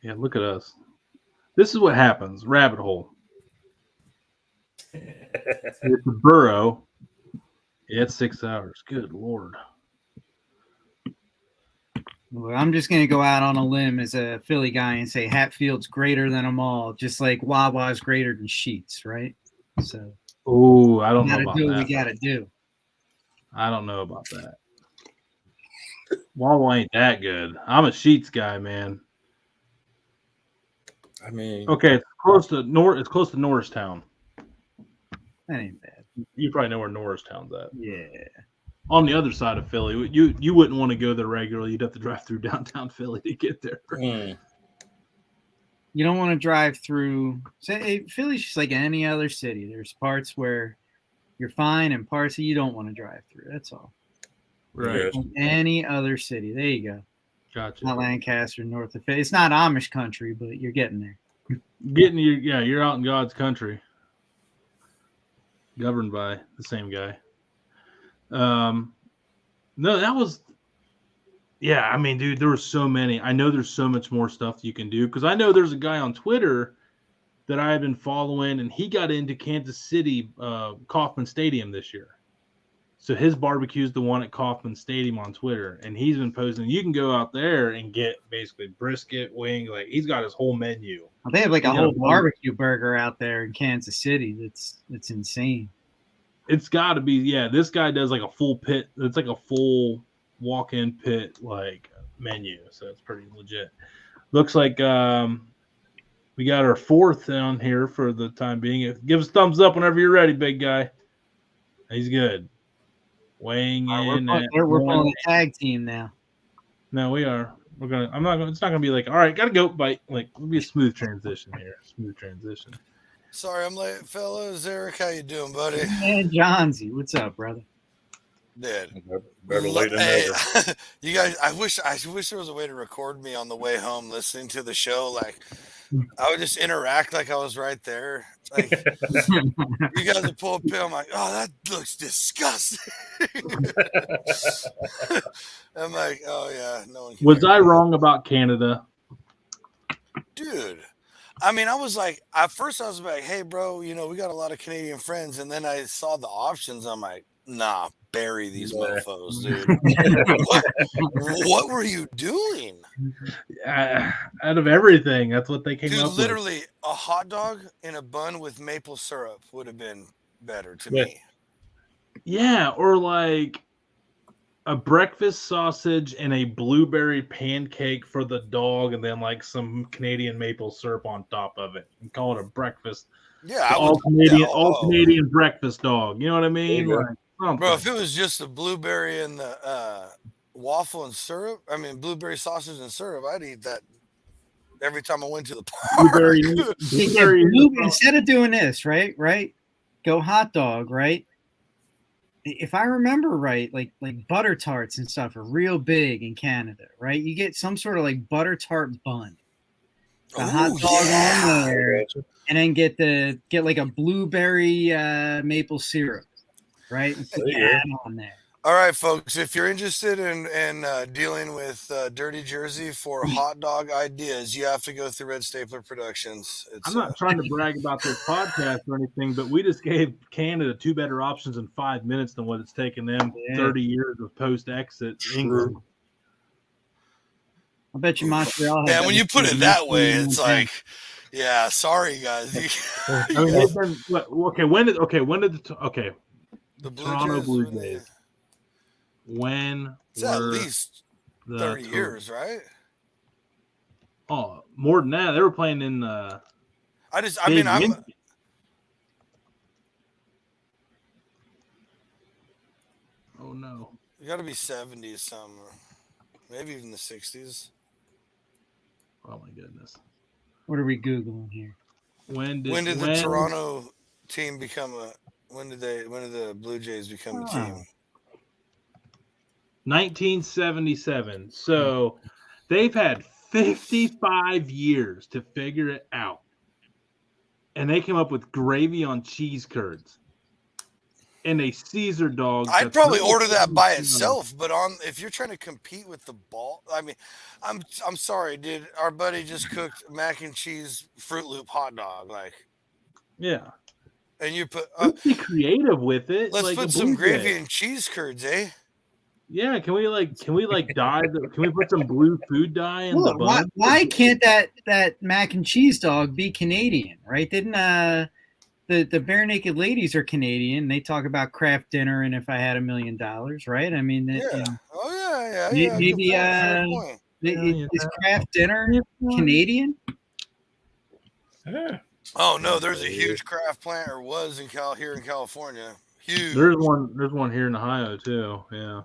A: Yeah, look at us. This is what happens. Rabbit hole. It's a borough. Yeah, it's 6 hours. Good Lord.
C: Well, I'm just going to go out on a limb as a Philly guy and say Hatfield's greater than them all, just like Wawa's greater than Sheetz, right? So,
A: I don't know about that.
C: We got to do.
A: I don't know about that. Wawa ain't that good. I'm a Sheetz guy, man.
B: I mean,
A: Okay, it's close to Norristown.
C: That ain't bad.
A: You probably know where Norristown's at.
C: Yeah.
A: On the other side of Philly. You wouldn't want to go there regularly. You'd have to drive through downtown Philly to get there.
C: You don't want to drive through. Say, Philly's just like any other city. There's parts where you're fine and parts that you don't want to drive through. That's all.
A: Right.
C: Like any other city. There you go.
A: Gotcha.
C: Not Lancaster, north of Philly. It's not Amish country, but you're getting there.
A: You're out in God's country. Governed by the same guy. No, that was. Yeah, I mean, dude, there were so many. I know there's so much more stuff you can do because I know there's a guy on Twitter that I have been following, and he got into Kansas City Kauffman Stadium this year. So his barbecue is the one at Kauffman Stadium on Twitter, and he's been posting. You can go out there and get basically brisket, wing. Like he's got his whole menu.
C: Well, they have like a whole barbecue burger out there in Kansas City. That's insane.
A: It's got to be, yeah. This guy does like a full pit. It's like a full walk-in pit like menu, so it's pretty legit. Looks like we got our fourth on here for the time being. Give us a thumbs up whenever you're ready, big guy. He's good. Weighing in.
C: We're pulling a tag team now.
A: No, we are. We're gonna. I'm not. It's not gonna be like, all right, gotta go. Bite. Like, it'll be a smooth transition here. Smooth transition.
D: Sorry, I'm late, fellas. Eric, how you doing, buddy?
C: Man, Johnsy, what's up, brother?
D: Dude,
B: better late than never.
D: You guys, I wish there was a way to record me on the way home listening to the show. Like, I would just interact like I was right there. Like, you guys would pull a pin. I'm like, oh, that looks disgusting. I'm like, oh yeah, no one.
A: Was I wrong about Canada,
D: dude? I mean, I was like, at first I was like, hey, bro, we got a lot of Canadian friends, and then I saw the options. I'm like, nah, bury these mofos, dude. What were you doing?
A: Out of everything, that's what they came up with.
D: Literally, a hot dog in a bun with maple syrup would have been better to me.
A: Yeah, or like a breakfast sausage and a blueberry pancake for the dog, and then like some Canadian maple syrup on top of it, and call it a breakfast.
D: Yeah,
A: all Canadian breakfast dog. You know what I mean? Like,
D: bro, if it was just the blueberry and the waffle and syrup, blueberry sausage and syrup, I'd eat that every time I went to the park.
C: Blueberry. Instead of doing this, right? Go hot dog, right? If I remember right, like butter tarts and stuff are real big in Canada, right? You get some sort of like butter tart bun, the hot dog on there, and then get like a blueberry maple syrup, right? And put that on there.
D: All right, folks, if you're interested in dealing with Dirty Jersey for hot dog ideas, you have to go through Red Stapler Productions.
A: I'm not trying to brag about this podcast or anything, but we just gave Canada two better options in 5 minutes than what it's taken them 30 years of post-exit England.
C: I bet you Montreal.
D: Yeah, when you put it that way, it's like, yeah, sorry guys.
A: When did the
D: Toronto
A: Blue Jays? When
D: it's at least 30 years, right?
A: Oh, more than that. They were playing in
D: I'm
A: oh no.
D: You gotta be 70s something. Maybe even the 60s.
A: Oh my goodness.
C: What are we Googling here?
D: When did the Toronto team become when did the Blue Jays become a team?
A: 1977. So they've had 55 years to figure it out. And they came up with gravy on cheese curds and a Caesar dog.
D: I'd probably order that by itself, but if you're trying to compete with the ball, I mean, I'm sorry, did our buddy just cooked mac and cheese Fruit Loop hot dog? Like,
A: yeah.
D: And you put
A: be creative with it.
D: Let's put some gravy and cheese curds, eh?
A: Yeah, can we dye can we put some blue food dye in the bun?
C: Why can't that mac and cheese dog be Canadian, right? Didn't the Bare Naked Ladies are Canadian. They talk about craft dinner and if I had $1 million, right? I mean, maybe is craft dinner Canadian?
B: Yeah.
D: Oh no, there's a huge craft plant, or was here in California. Huge.
A: There's one here in Ohio too. Yeah.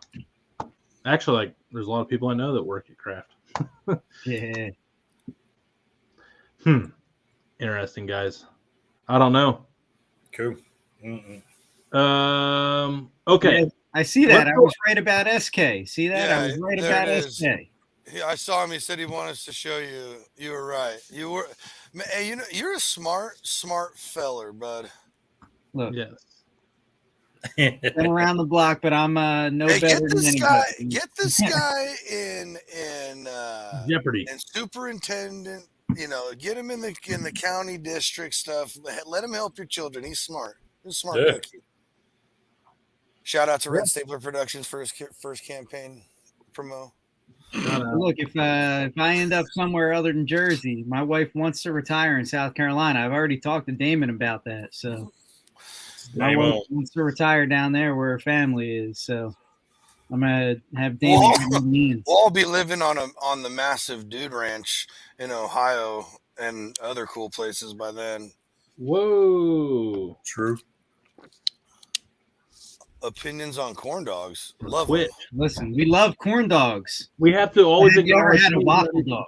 A: Actually, like there's a lot of people I know that work at Kraft.
C: Yeah.
A: Interesting, guys. I don't know.
B: Cool.
A: Okay.
C: Yeah, I see that. I was right about SK. See that?
D: Yeah,
C: I was right
D: there
C: about
D: it is.
C: SK.
D: I saw him. He said he wanted us to show you. You were right. You were. Hey, you know, you're a smart feller, bud.
C: Look,
A: Yes.
C: been around the block, but I'm no
D: Hey,
C: better than anybody.
D: Get this guy in
A: Jeopardy.
D: and superintendent. You know, get him in the county district stuff. Let him help your children. He's smart. He's a smart cookie. Shout out to Red Stapler Productions for his first campaign promo.
C: Look, if I end up somewhere other than Jersey, my wife wants to retire in South Carolina. I've already talked to Damon about that. So my wife wants to retire down there where her family is. So I'm gonna have Damon.
D: We'll all be living on the massive dude ranch in Ohio and other cool places by then.
A: Whoa.
B: True.
D: Opinions on corn dogs. Love
A: Twitch.
D: them.
C: Listen, we love corn dogs.
A: We have to always.
C: Have you ever had a waffle dog?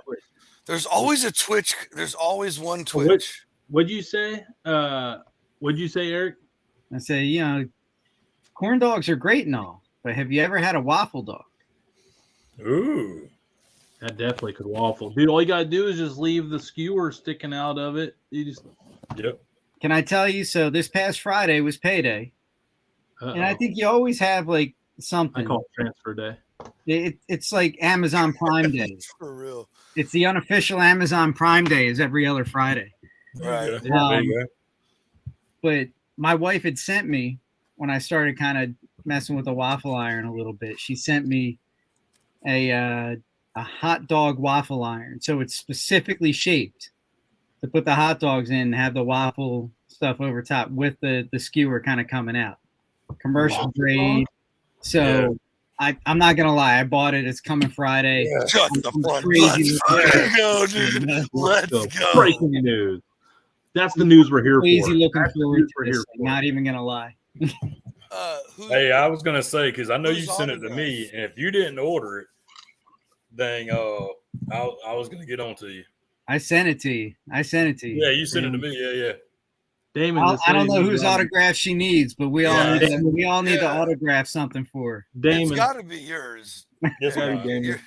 D: There's always a Twitch. There's always one Twitch.
A: What'd you say? What'd you say, Eric?
C: I say, you know, corn dogs are great and all, but have you ever had a waffle dog?
B: Ooh.
A: That definitely could waffle. Dude, all you gotta do is just leave the skewer sticking out of it. You just.
B: Yep.
C: Can I tell you? So this past Friday was payday.
A: Uh-oh.
C: And I think you always have like something.
A: I call it transfer day.
C: It's like Amazon Prime Day.
D: For real.
C: It's the unofficial Amazon Prime Day is every other Friday.
D: Right.
B: There you go.
C: But my wife had sent me when I started kind of messing with the waffle iron a little bit. She sent me a hot dog waffle iron. So it's specifically shaped to put the hot dogs in and have the waffle stuff over top with the skewer kind of coming out. Commercial grade. So I'm not gonna lie, I bought it. It's coming Friday.
D: Yeah. Shut the fuck
C: Let's
D: go, dude. Let's go.
A: Breaking news. That's the news we're here
C: crazy
A: for.
C: Looking
A: That's
C: forward to this. Not even gonna lie.
B: Hey, I was gonna say because I know you sent it to me, and if you didn't order it, dang, I was gonna get on to you.
C: I sent it to you.
B: Yeah, you sent it to me. Yeah.
A: Damon,
C: I don't know whose autograph she needs, but we all need to autograph something for her.
A: Damon.
D: It's got to be yours.
B: Yes,
A: gotta be Damon.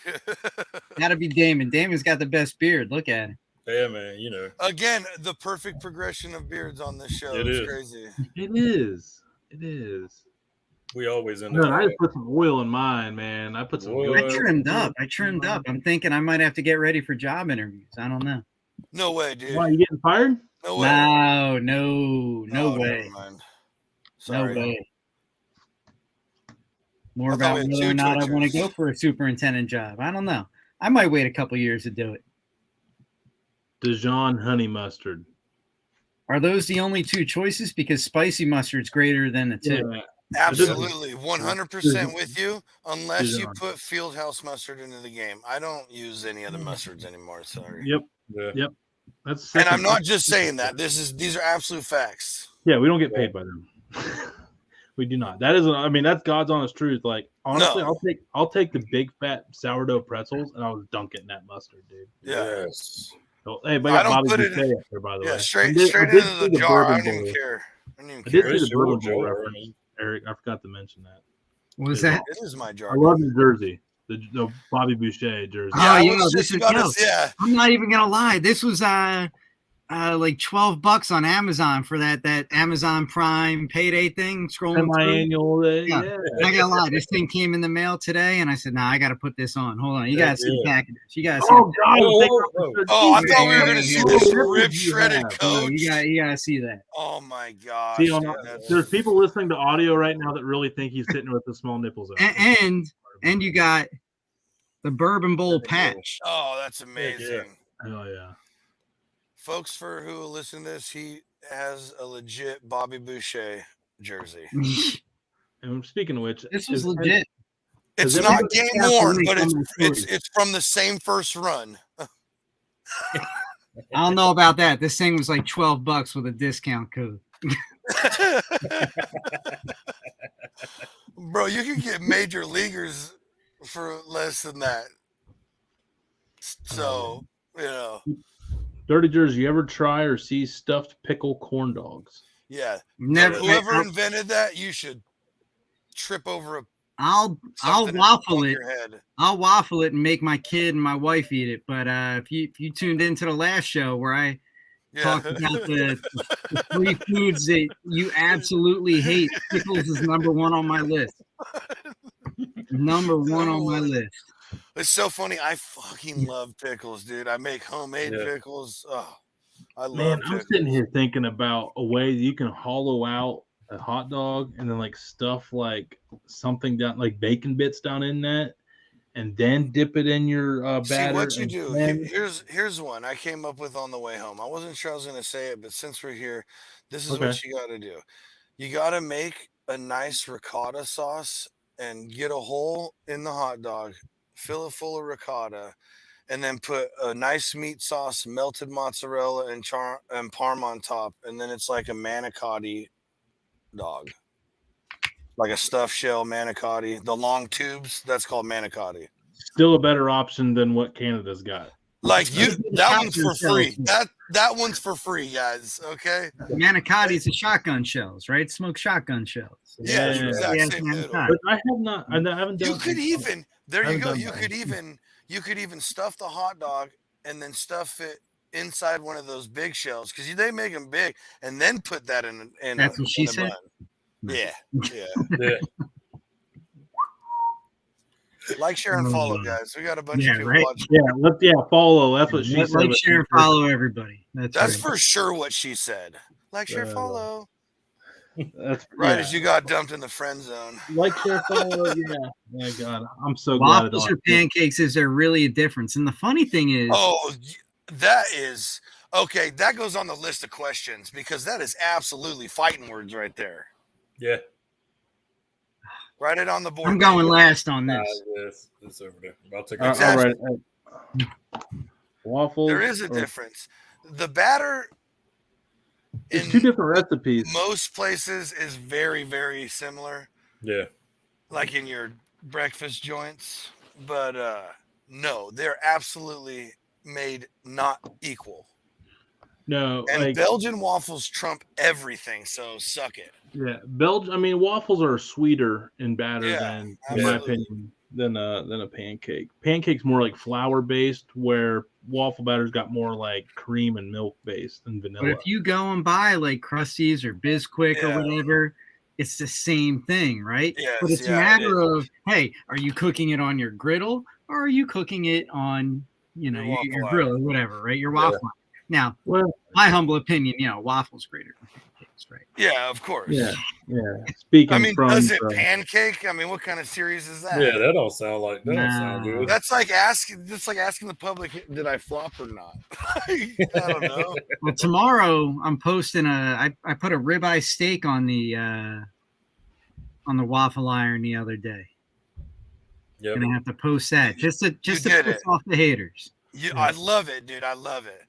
C: Gotta be Damon. Damon's got the best beard. Look at him.
B: Yeah, man. You know.
D: Again, the perfect progression of beards on this show. It's crazy.
A: It is.
B: We always end
A: up.
B: up.
A: I just put some oil in mine, man. I put some.
C: I trimmed up. I'm thinking I might have to get ready for job interviews. I don't know.
D: No way, dude.
A: Why, you getting fired?
D: No way.
C: No way.
D: Sorry.
C: No way. More about whether or not I want to go for a superintendent job. I don't know. I might wait a couple years to do it.
A: Dijon honey mustard.
C: Are those the only two choices? Because spicy mustard's greater than the two.
A: Yeah.
D: Absolutely, 100% with you. Unless you put Fieldhouse mustard into the game, I don't use any other mustards anymore. Sorry.
A: Yep. That's
D: and I'm not just saying that. These are absolute facts.
A: Yeah, we don't get paid by them. We do not. That is, I mean, that's God's honest truth. Like honestly, I'll take the big fat sourdough pretzels and I'll dunk it in that mustard, dude.
D: Yeah.
A: So, hey, but I got Bobby Boucher up there, by the way.
D: Straight into the jar. I don't even care. I did see the
A: Bourbon Bowl reference, Eric. I forgot to mention that.
C: What was that?
D: It is my jar.
A: I love New Jersey. The Bobby Boucher jersey.
C: I'm not even gonna lie. This was like $12 on Amazon for that Amazon Prime payday thing. Scrolling
A: semi-annual.
C: Yeah. I gotta lie. This thing came in the mail today, and I said, "Nah, I gotta put this on. Hold on, you gotta see the packages. You gotta see."
A: Oh God!
D: Oh, I thought we were gonna see this rib shredded coach.
C: You gotta see that.
D: Oh my gosh!
A: See, there's people listening to audio right now that really think he's sitting with the small nipples out.
C: And you got the Bourbon Bowl patch.
D: Oh, that's amazing.
A: Oh yeah.
D: Folks, for who listen to this, he has a legit Bobby Boucher jersey.
A: And speaking of which,
C: this was legit.
D: It's not game worn, but it's from the same first run.
C: I don't know about that. This thing was like $12 with a discount code.
D: Bro, you can get major leaguers for less than that. So, you know.
A: Dirty Jersey, you ever try or see stuffed pickle corn dogs?
D: Yeah.
C: Never.
D: Whoever invented that, you should trip over a
C: I'll waffle it. I'll waffle it and make my kid and my wife eat it. But if you tuned into the last show where I talked about the 3 foods that you absolutely hate, pickles is number 1 on my list. Number one on my list.
D: It's so funny. I fucking love pickles, dude. I make homemade pickles. Oh, I love pickles.
A: I'm sitting here thinking about a way you can hollow out a hot dog and then like stuff like something down, like bacon bits down in that, and then dip it in your batter.
D: See what you do. Here's one I came up with on the way home. I wasn't sure I was going to say it, but since we're here, this is what you got to do. You got to make a nice ricotta sauce and get a hole in the hot dog, fill it full of ricotta, and then put a nice meat sauce, melted mozzarella, and parm on top, and then it's like a manicotti dog, like a stuffed shell manicotti. The long tubes, that's called manicotti.
A: Still a better option than what Canada's got.
D: Like that one's for free. That one's for free, guys. Okay.
C: Manicotti's the shotgun shells, right? Smoked shotgun shells.
D: Yeah, exactly.
A: But I haven't done.
D: You could even you could even stuff the hot dog and then stuff it inside one of those big shells because they make them big, and then put that in.
C: That's what she said.
D: Yeah. Like, share, and follow, guys. We got a bunch of people watching.
A: Yeah, follow. That's what she said.
C: Like, share, and follow everybody. That's right.
D: For sure what she said. Like, share, follow.
A: That's
D: right as you got dumped in the friend zone.
A: Like, share, follow. Yeah. My God, I'm so
C: glad. Waffles or pancakes, is there really a difference? And the funny thing is,
D: that is okay. That goes on the list of questions because that is absolutely fighting words right there.
B: Yeah.
D: Write it on the board.
C: I'm going last on this.
B: Yes, it's over there. I'll take
A: exactly. All right. Waffles.
D: There is a difference. The batter.
A: It's 2 different recipes.
D: Most places is very, very similar.
B: Yeah.
D: Like in your breakfast joints, but no, they're absolutely made not equal.
A: No,
D: and Belgian waffles trump everything, so suck it.
A: Yeah, waffles are sweeter in batter than, in my opinion, than a pancake. Pancake's more like flour based, where waffle batter's got more like cream and milk based than vanilla.
C: But if you go and buy like Krusty's or Bisquick or whatever, it's the same thing, right?
D: Yes,
C: but it's a matter of, hey, are you cooking it on your griddle or are you cooking it on, your grill or whatever, right? Your waffle. Now, my humble opinion, waffles greater than pancakes, right?
D: Yeah, of course.
A: Yeah. Speaking
D: does it pancake? What kind of series is that?
B: Yeah, that don't sound like that. Don't sound good.
D: That's like asking the public, did I flop or not? I don't know.
C: Well, tomorrow I'm posting I put a ribeye steak on the waffle iron the other day.
B: Yep.
C: Gonna have to post that just to piss off the haters.
D: I love it, dude. I love it.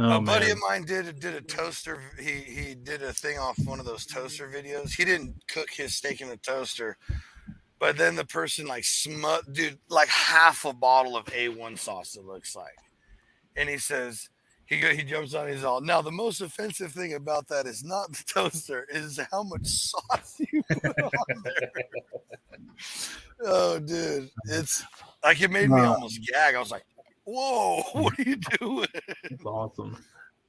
A: Oh,
D: a buddy of mine did a toaster. He did a thing off one of those toaster videos. He didn't cook his steak in a toaster, but then the person like half a bottle of A1 sauce, it looks like. And he says, he jumps on, he's all, now the most offensive thing about that is not the toaster, is how much sauce you put on there. Oh, dude. It's like, it made me almost gag. I was like, whoa, what are you doing?
A: That's awesome.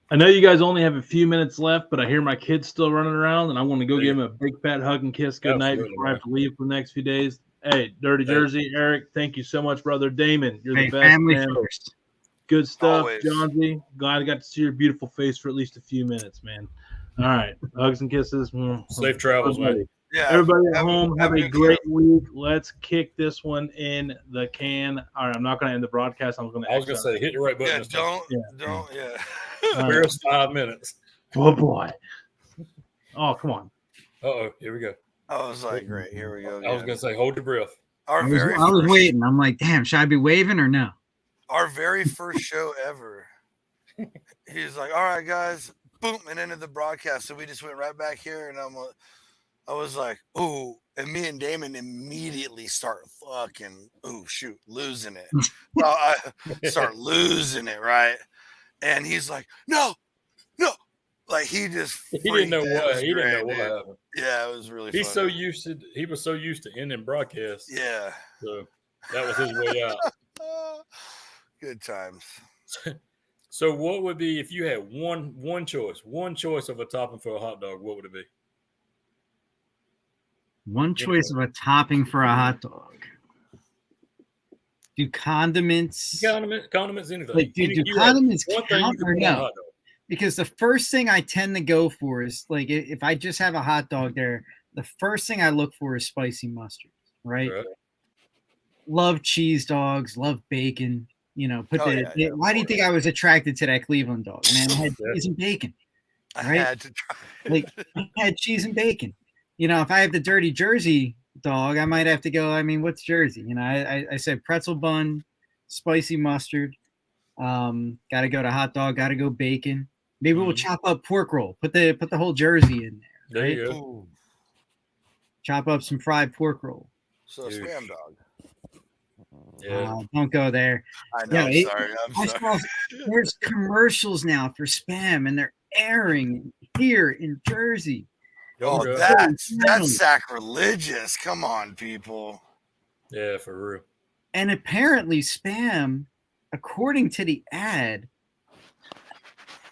A: I know you guys only have a few minutes left, but I hear my kids still running around, and I want to go give them a big fat hug and kiss good night before I have to leave for the next few days. Hey, Dirty Jersey, Eric, thank you so much, brother. Damon, you're the best.
C: Family first.
A: Good stuff,
D: Always.
A: Johnsy. Glad I got to see your beautiful face for at least a few minutes, man. All right, hugs and kisses.
B: Safe travels, man.
D: Yeah,
A: everybody at home, have a great week. Let's kick this one in the can. All right, I'm not going to end the broadcast. I was going to
B: say, hit the right button.
D: Don't.
B: We're 5 minutes.
A: Oh, boy. Oh, come on.
B: Uh-oh, here we go.
D: I was like, great, here we go.
B: I was going to say, hold your breath.
C: I was waiting. I'm like, damn, should I be waving or no?
D: Our very first show ever. He's like, all right, guys, boom, and ended the broadcast. So we just went right back here, and I was like, ooh, and me and Damon immediately start fucking, losing it. So I start losing it, right? And he's like, no, like he just
B: He didn't know what
D: dude.
B: happened.
D: Yeah, it was really.
B: He
D: funny.
B: was so used to ending broadcasts.
D: Yeah,
B: So that was his way out.
D: Good times.
B: So what would be if you had one choice of a topping for a hot dog? What would it be?
C: One choice of a topping for a hot dog. Do condiments?
B: Condiments, anything.
C: Like, do condiments count or no? Because the first thing I tend to go for is, like, if I just have a hot dog there, the first thing I look for is spicy mustard, right? Love cheese dogs, love bacon. You know, why do you think I was attracted to that Cleveland dog? Man, it had cheese and bacon. Right?
D: I had to try it.
C: Like, I had cheese and bacon. You know, if I have the dirty Jersey dog, I might have to go, I mean, what's Jersey? You know, I said pretzel bun, spicy mustard, gotta go to hot dog, gotta go bacon. Maybe we'll chop up pork roll, put the whole Jersey in there. Right?
B: There you go.
C: Chop up some fried pork roll.
D: So Spam dog.
B: Yeah.
C: Don't go there.
D: I know. I'm sorry.
C: There's commercials now for Spam, and they're airing here in Jersey.
D: Oh, that's sacrilegious. Come on, people.
B: Yeah, for real.
C: And apparently Spam, according to the ad,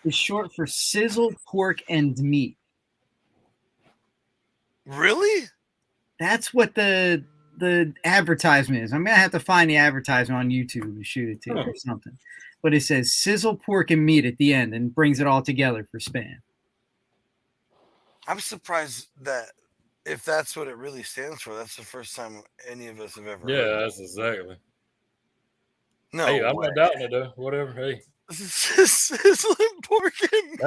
C: is short for sizzle, pork, and meat.
D: Really?
C: That's what the advertisement is. I'm gonna have to find the advertisement on YouTube and shoot it to you or something. But it says sizzle, pork, and meat at the end and brings it all together for Spam.
D: I'm surprised that if that's what it really stands for, that's the first time any of us have ever heard.
B: That's exactly.
D: No,
B: hey, I'm not doubting it though. Whatever. Hey,
D: sizzling pork and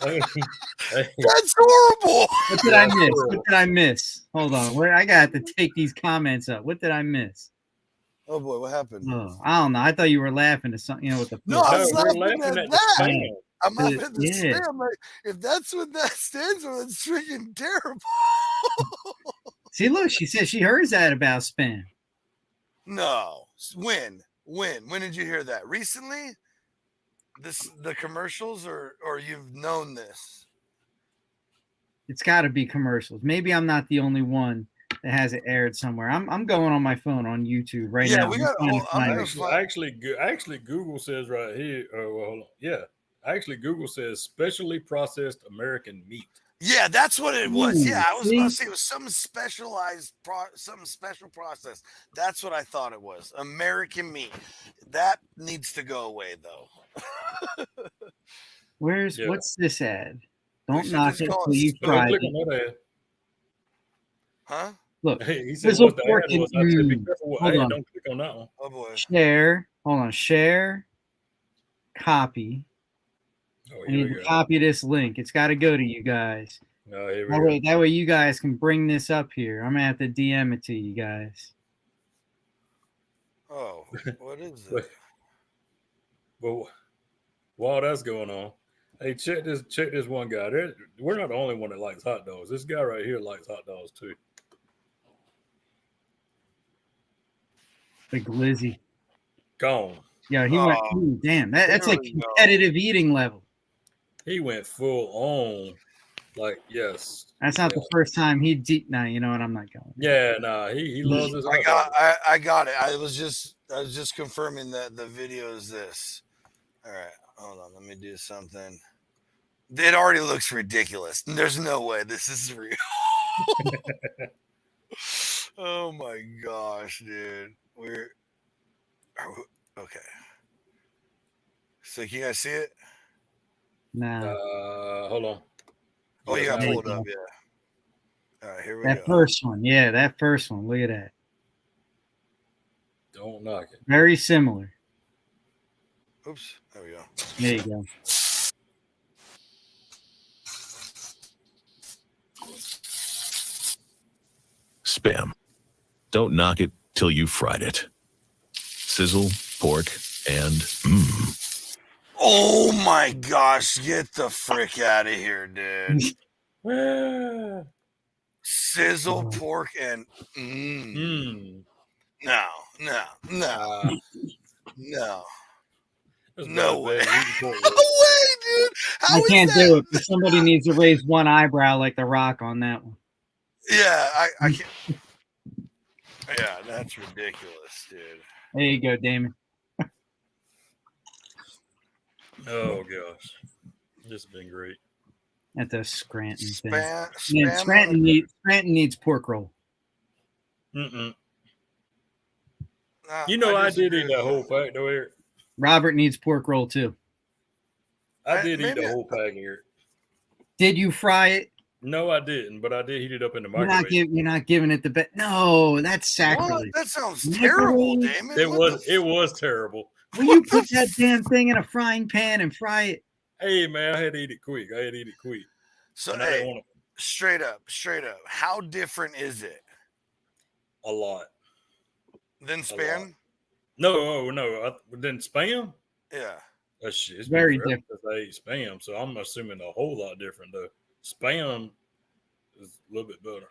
C: that's horrible. What did I miss? What did I miss? Hold on. I got to take these comments up. What did I miss?
D: Oh boy, what happened?
C: Oh, I don't know. I thought you were laughing at something. You know, with the
D: no, I was laughing at that.
C: Yeah.
D: I'm laughing at the Spam. Like, if that's what that stands for, that's freaking terrible.
C: See, look, she said she heard that about Spam.
D: No, when did you hear that? Recently? The commercials, or you've known this?
C: It's got to be commercials. Maybe I'm not the only one that has it aired somewhere. I'm going on my phone on YouTube right now.
B: Actually, Google says right here. Well, hold on. Yeah, actually, Google says specially processed American meat.
D: Yeah, that's what it was. Yeah, I was about to say it was some specialized, some special process. That's what I thought it was. American meat. That needs to go away, though.
C: What's this ad? Don't knock it till you try it.
D: Huh?
C: Look,
B: he said what the ad was. I said, be careful. Hey, don't click on that one.
D: Oh boy.
C: Share. Hold on. Share. Copy. I need to copy this link. It's got to go to you guys. That way you guys can bring this up here. I'm gonna have to DM it to you guys.
D: Oh, what is it?
B: Well, while that's going on, hey, check this one guy. We're not the only one that likes hot dogs. This guy right here likes hot dogs too.
C: The glizzy.
B: Gone.
C: Yeah, he went. Ooh, damn, that's like competitive eating level.
B: He went full on. Like, yes.
C: That's not the first time he deep. Nah, you know what? I'm not going.
B: Yeah, nah, he loves his.
D: I got it. I was just confirming that the video is this. All right, hold on. Let me do something. It already looks ridiculous. There's no way this is real. Oh my gosh, dude. Okay. So can you guys see it?
C: Nah.
B: Hold on.
D: Oh, you got pulled up, yeah. All right, here we go.
C: That first one, yeah, that first one. Look at that.
B: Don't knock it.
C: Very similar.
D: Oops, there we go.
C: There you go.
E: Spam. Don't knock it till you've fried it. Sizzle, pork, and
D: Oh my gosh, get the frick out of here, dude. Sizzle pork and no. No way. No way, dude. How
C: I
D: is
C: can't
D: that?
C: do it, but somebody needs to raise one eyebrow like The Rock on that one.
D: Yeah, I can't. Yeah, that's ridiculous, dude.
C: There you go, Damon.
B: Oh gosh, this has been great.
C: That's a Scranton thing.
D: Spam
C: Scranton needs pork roll.
B: You know, I did eat that whole pack, though, Eric.
C: Robert needs pork roll too.
B: I did eat the whole pack, Eric.
C: Did you fry it?
B: No, I didn't, but I did heat it up in the microwave.
C: You're not giving it the best. No, that's sacrilege.
D: What? That sounds terrible, Damon.
B: It was terrible.
C: Will you put that damn thing in a frying pan and fry it?
B: Hey, man, I had to eat it quick.
D: So, hey, straight up, how different is it?
B: A lot.
D: Than Spam?
B: No. Than Spam?
D: Yeah.
B: It's
C: very different.
B: I ate Spam, so I'm assuming a whole lot different, though. Spam is a little bit better.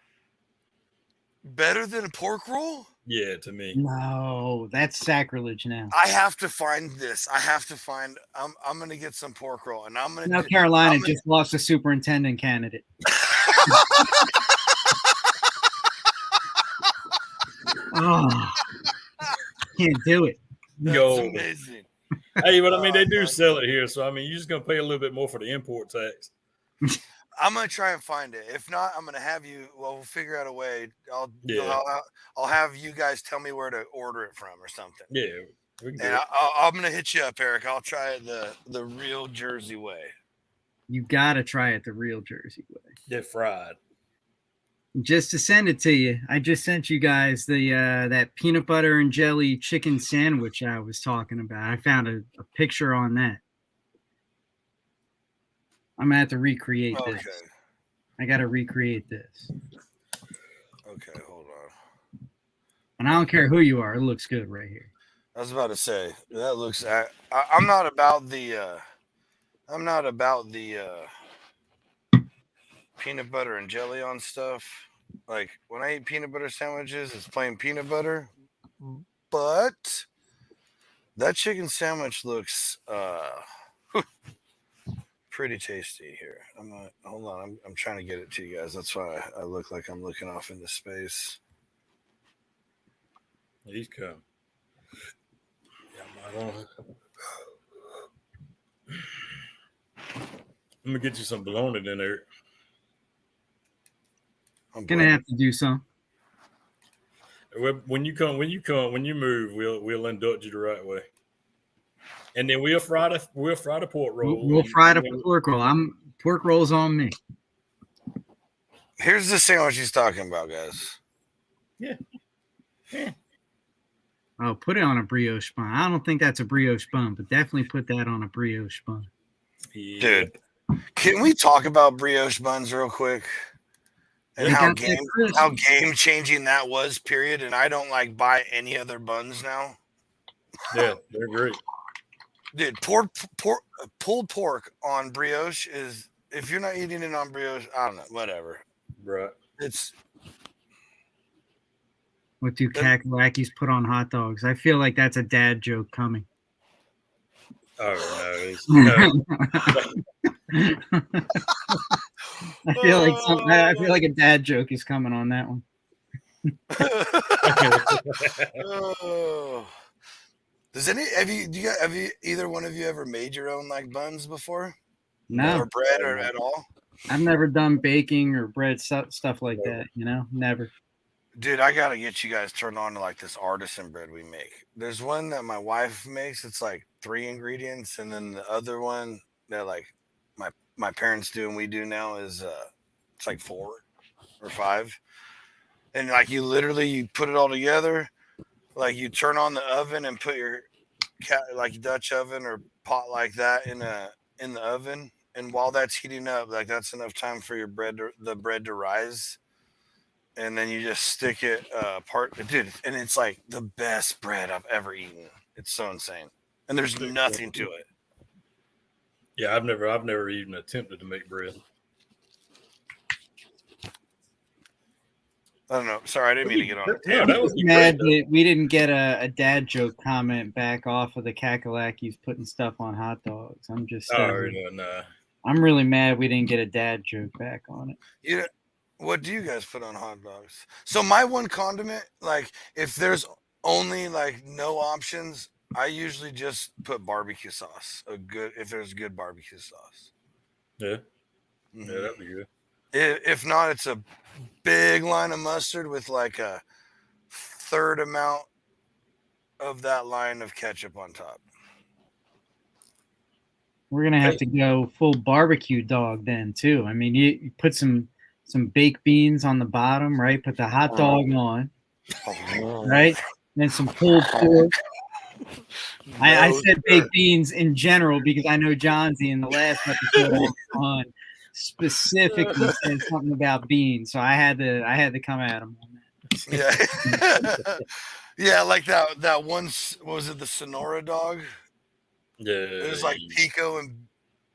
D: Better than a pork roll?
B: Yeah, to me.
C: No, that's sacrilege now.
D: I have to find this. I'm going to get some pork roll, and I'm going to.
C: North Carolina just lost a superintendent candidate. Oh, can't do it.
D: That's amazing.
B: Hey, but I mean, they do sell it here, so I mean, you're just gonna pay a little bit more for the import tax.
D: I'm gonna try and find it. If not, I'm gonna have you. Well, we'll figure out a way. I'll have you guys tell me where to order it from or something.
B: Yeah, we can do
D: and
B: it.
D: I'm gonna hit you up, Eric. I'll try it the real Jersey way.
C: You gotta try it the real Jersey way.
B: They're fried.
C: Just to send it to you, I just sent you guys the that peanut butter and jelly chicken sandwich I was talking about. I found a picture on that. I'm gonna have to recreate this. I gotta recreate this.
D: Okay, hold on.
C: And I don't care who you are, it looks good right here.
D: I was about to say that looks. I'm not about the. Peanut butter and jelly on stuff. Like when I eat peanut butter sandwiches, it's plain peanut butter. But that chicken sandwich looks pretty tasty here. Hold on. I'm trying to get it to you guys. That's why I look like I'm looking off into space.
B: He's come. Yeah, I'm gonna get you some bologna in there.
C: I'm gonna have to do some.
B: When you move, we'll induct you the right way, and then we'll fry the pork roll.
C: We'll fry the pork roll. Pork rolls on me.
D: Here's the sandwich he's talking about, guys.
B: Yeah.
C: Oh, put it on a brioche bun. I don't think that's a brioche bun, but definitely put that on a brioche bun.
B: Yeah.
D: Dude, can we talk about brioche buns real quick? And how game changing that was, period. And I don't buy any other buns now.
B: Yeah, they're great.
D: Dude, pulled pork on brioche is, if you're not eating it on brioche, I don't know, whatever.
B: Right.
C: What do Kakalakis put on hot dogs? I feel like that's a dad joke coming.
B: Oh no!
C: I feel like a dad joke is coming on that one.
D: Have you either one of you ever made your own buns before?
C: No.
D: Or bread or at all?
C: I've never done baking or bread stuff like that. Never.
D: Dude, I gotta get you guys turned on to this artisan bread we make. There's one that my wife makes. It's 3 ingredients, and then the other one that my parents do and we do now is it's 4 or 5. And you put it all together. You turn on the oven and put your Dutch oven or pot like that in the oven, and while that's heating up, that's enough time for the bread to rise. And then you just stick it dude, and it's the best bread I've ever eaten. It's so insane. And there's nothing to it.
B: Yeah, I've never even attempted to make bread.
D: I don't know. Sorry, I didn't mean to get on a
B: No,
D: tangent.
B: that would be
C: Mad
B: great.
C: that we didn't get a dad joke comment back off of the Kakalakis putting stuff on hot dogs. I'm just,
B: Oh, no.
C: I'm really mad we didn't get a dad joke back on it.
D: You know, what do you guys put on hot dogs? So my one condiment, like if there's only like no options, I usually just put barbecue sauce. If there's good barbecue sauce.
B: Yeah,
D: Mhm.
B: yeah, that'd be good.
D: If not, it's a big line of mustard with like a third amount of that line of ketchup on top.
C: We're gonna have to go full barbecue dog then too. I mean, you put some baked beans on the bottom, right? Put the hot dog on, right? Then some pulled pork. I said baked beans in general because I know Johnsy in the last episode on specifically said something about beans, so I had to come at him on
D: Yeah,
C: that.
D: yeah, like that one. What was it, the Sonora dog?
B: Yeah,
D: It was like Pico and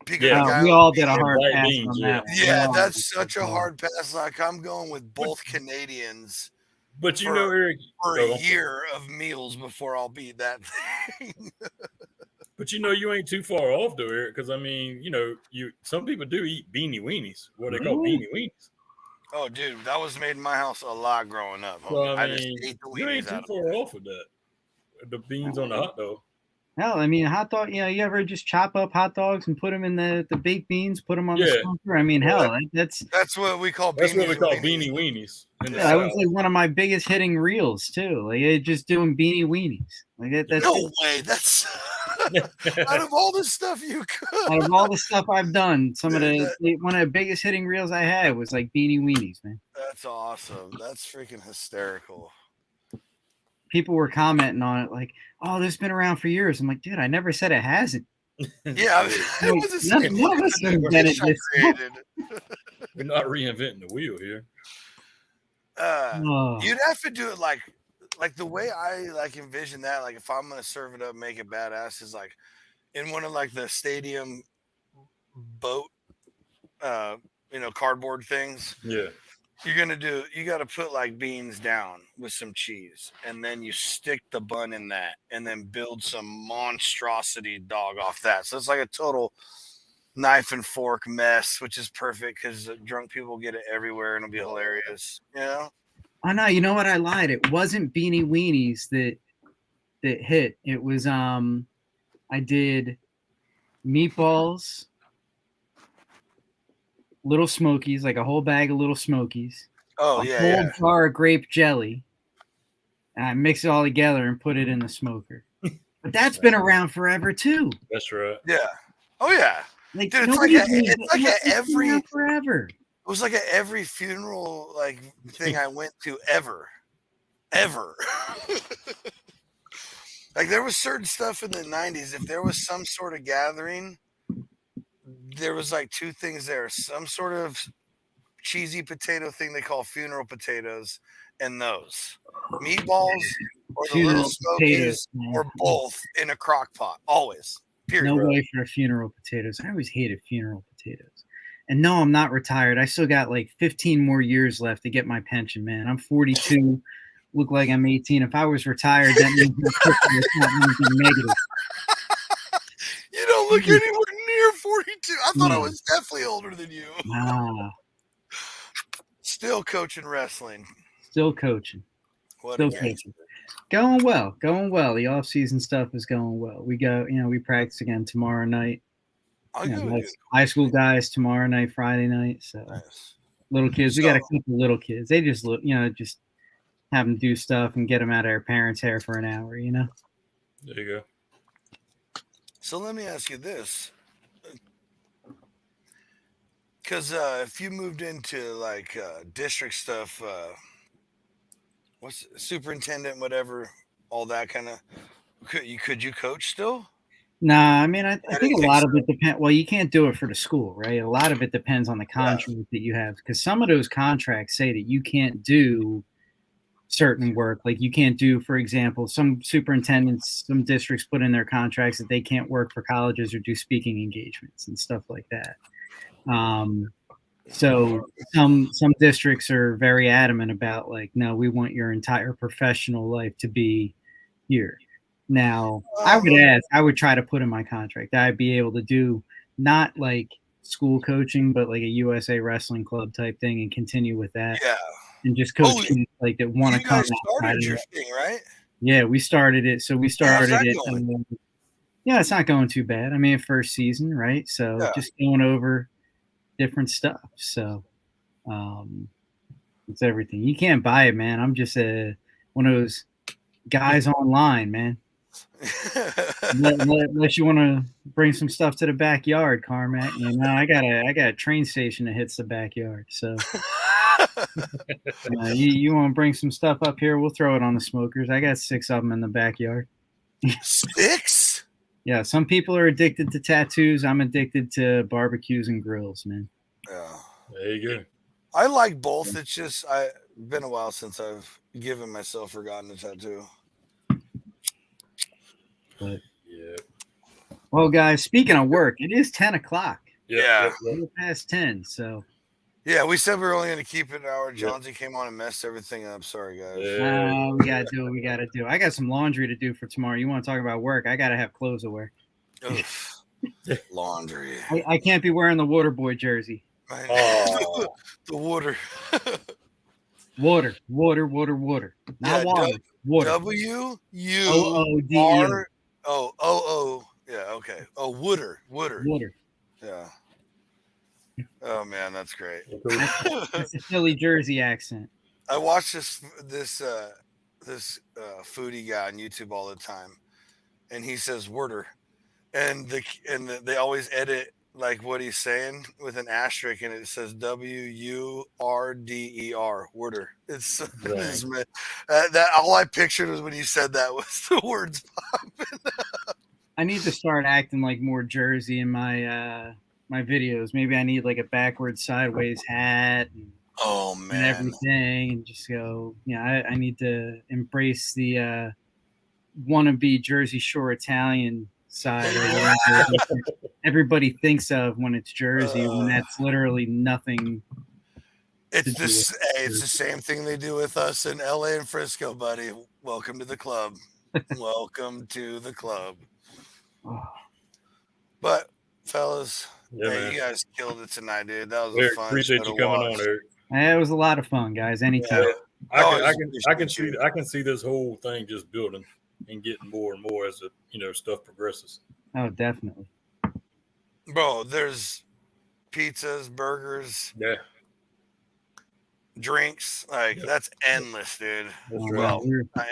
D: Pico.
B: Yeah.
D: de
C: We
D: Gallo.
C: all did a hard
B: white
C: pass
B: beans,
C: on
B: yeah.
C: that one.
D: Yeah,
C: We all
D: that's
C: did
D: such a
C: that.
D: hard pass. Like I'm going with both Canadians
B: But you
D: for-
B: know, Eric,
D: for
B: oh,
D: a year of meals before I'll beat that thing.
B: but you know, you ain't too far off though, Eric. Because I mean, you know, some people do eat beanie weenies. What they call beanie weenies.
D: Oh, dude, that was made in my house a lot growing up.
B: So
D: Homie.
B: I
D: I just
B: mean,
D: ate the
B: you ain't
D: weenies
B: too
D: out of
B: far off with that. The beans on the hot dog.
C: Hell, I mean, hot dog. You know, you ever just chop up hot dogs and put them in the baked beans, put them on the smoker? I mean, hell, that's
D: what we call.
B: That's
D: beanies
B: what we call
D: and
B: beanie weenies.
C: that was like one of my biggest hitting reels too. Like just doing beanie weenies. Like that's
D: No way. That's out of all the stuff you could.
C: out of all the stuff I've done, one of the biggest hitting reels I had was like beanie weenies, man.
D: That's awesome. That's freaking hysterical.
C: People were commenting on it like, "Oh, this has been around for years." I'm like, dude, I never said it hasn't.
D: Yeah, it was the same
C: none of us invented this.
D: created.
B: We're not reinventing the wheel here.
D: You'd have to do it like the way I like envision that. Like if I'm gonna serve it up, make it badass, is like in one of like the stadium boat, cardboard things.
B: Yeah.
D: You got to put like beans down with some cheese, and then you stick the bun in that, and then build some monstrosity dog off that. So it's like a total knife and fork mess, which is perfect because drunk people get it everywhere, and it'll be hilarious. You know?
C: Oh no, you know what? I lied. It wasn't beanie weenies that hit. It was I did meatballs, Little Smokies, like a whole bag of Little Smokies.
D: Oh,
C: a
D: yeah.
C: whole jar of grape jelly. And I mix it all together and put it in the smoker. But that's been around forever too.
B: That's right.
D: Yeah. Oh yeah.
C: Like,
D: dude, it's like every
C: forever.
D: It was like at every funeral like thing I went to ever. Like there was certain stuff in the 90s. If there was some sort of gathering, there was like two things there. Some sort of cheesy potato thing they call funeral potatoes, and those meatballs or the Little Smokies or both in a crock pot. Always. Period.
C: No way for funeral potatoes. I always hated funeral potatoes. And no, I'm not retired. I still got like 15 more years left to get my pension, man. I'm 42. Look like I'm 18. If I was retired, that means anything negative.
D: You don't look anywhere near 42. I thought I was definitely older than you.
C: Nah.
D: Still coaching wrestling.
C: Still coaching.
D: Still coaching.
C: Going well. The off-season stuff is going well. We go, we practice again tomorrow night. High school guys tomorrow night, Friday night. So little kids, we got a couple little kids. They just look, just have them do stuff and get them out of their parents' hair for an hour,
B: There you go.
D: So let me ask you this. Because if you moved into like district stuff, what's superintendent, whatever, all that kind of, could you coach still?
C: Nah, I mean, I think a lot of it depends. Well, you can't do it for the school, right? A lot of it depends on the contract that you have, because some of those contracts say that you can't do certain work. Like you can't do, for example, some superintendents, some districts put in their contracts that they can't work for colleges or do speaking engagements and stuff like that. So some districts are very adamant about like, no, we want your entire professional life to be here. Now, I would try to put in my contract that I'd be able to do not like school coaching, but like a USA Wrestling Club type thing and continue with that.
D: Yeah.
C: And just coach kids like that want to come
D: outside. Started your thing, right?
C: Yeah, we started it. So we started it. Yeah, it's not going too bad. I mean, first season, right? So just going over different stuff. So it's everything. You can't buy it, man. I'm just one of those guys online, man. Unless you want to bring some stuff to the backyard, Carmack. You know, I got a train station that hits the backyard. So you want to bring some stuff up here? We'll throw it on the smokers. I got 6 of them in the backyard.
D: 6?
C: Yeah, some people are addicted to tattoos. I'm addicted to barbecues and grills, man.
D: Yeah,
B: there you go.
D: I like both. It's just been a while since I've given myself or gotten a tattoo.
C: But yeah. Well, guys, speaking of work, it is 10 o'clock.
D: Yeah.
C: We're past 10, so.
D: Yeah, we said we were only going to keep it an hour. Johnsy came on and messed everything up. Sorry, guys.
C: We got to do what we got to do. I got some laundry to do for tomorrow. You want to talk about work? I got to have clothes to wear.
D: Laundry.
C: I can't be wearing the water boy jersey.
D: Oh. The water.
C: Water. Not water. Water.
D: W-U-R. Oh. Yeah, okay. Oh, Wooder. Yeah. Oh man, that's great.
C: That's a Philly Jersey accent.
D: I watch this foodie guy on YouTube all the time, and he says "worder," and they always edit like what he's saying with an asterisk, and it says W-U-R-D-E-R, worder. It's that all I pictured was when you said that was the words popping up.
C: I need to start acting like more Jersey in my my videos. Maybe I need like a backwards sideways hat and everything, and just go, I need to embrace the wannabe Jersey Shore Italian side everybody thinks of when it's Jersey, when that's literally nothing.
D: It's the same thing they do with us in LA and Frisco, buddy. Welcome to the club. Welcome to the club. But fellas, you guys killed it tonight, dude. That was a fun.
B: Appreciate you coming on, Eric.
C: It was a lot of fun, guys. Anytime.
B: I can see this whole thing just building and getting more and more as stuff progresses.
C: Oh, definitely.
D: Bro, there's pizzas, burgers, drinks. That's endless, dude. Not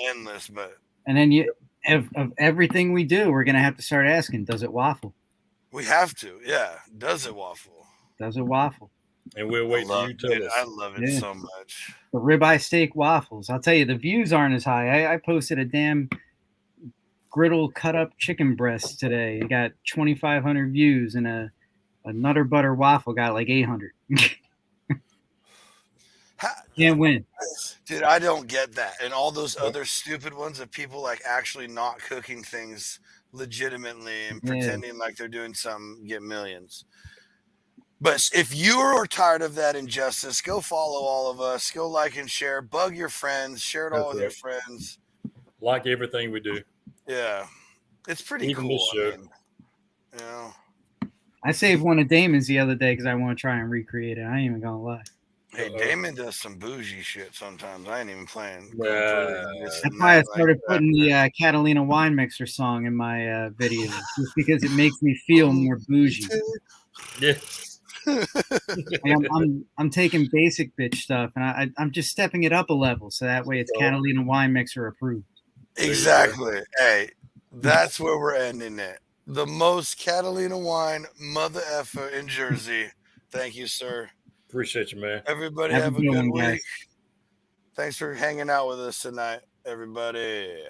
D: endless, but.
C: And then of everything we do, we're gonna have to start asking, does it waffle?
D: We have to, yeah. Does it waffle?
C: Does it waffle?
B: And we'll wait till you tell us.
D: I love it so much.
C: The ribeye steak waffles. I'll tell you, the views aren't as high. I posted a damn griddle cut up chicken breast today. It got 2,500 views, and a Nutter Butter waffle got like 800. Can't win.
D: Dude, I don't get that. And all those other stupid ones of people like actually not cooking things legitimately and pretending like they're doing something, get millions. But if you are tired of that injustice, go follow all of us. Go like and share. Bug your friends. Share it all with your friends.
B: Like everything we do.
D: Yeah. It's pretty cool. This show.
C: I saved one of Damon's the other day because I want to try and recreate it. I ain't even going to lie.
D: Hey, Damon does some bougie shit sometimes. I ain't even playing.
C: That's why I started putting the Catalina wine mixer song in my videos, just because it makes me feel more bougie.
B: Yeah.
C: I'm taking basic bitch stuff, and I'm just stepping it up a level, so that way it's Catalina wine mixer approved.
D: Exactly. Hey, that's where we're ending it. The most Catalina wine mother effer in Jersey. Thank you, sir.
B: Appreciate you, man.
D: Everybody have a good week. Thanks for hanging out with us tonight, everybody.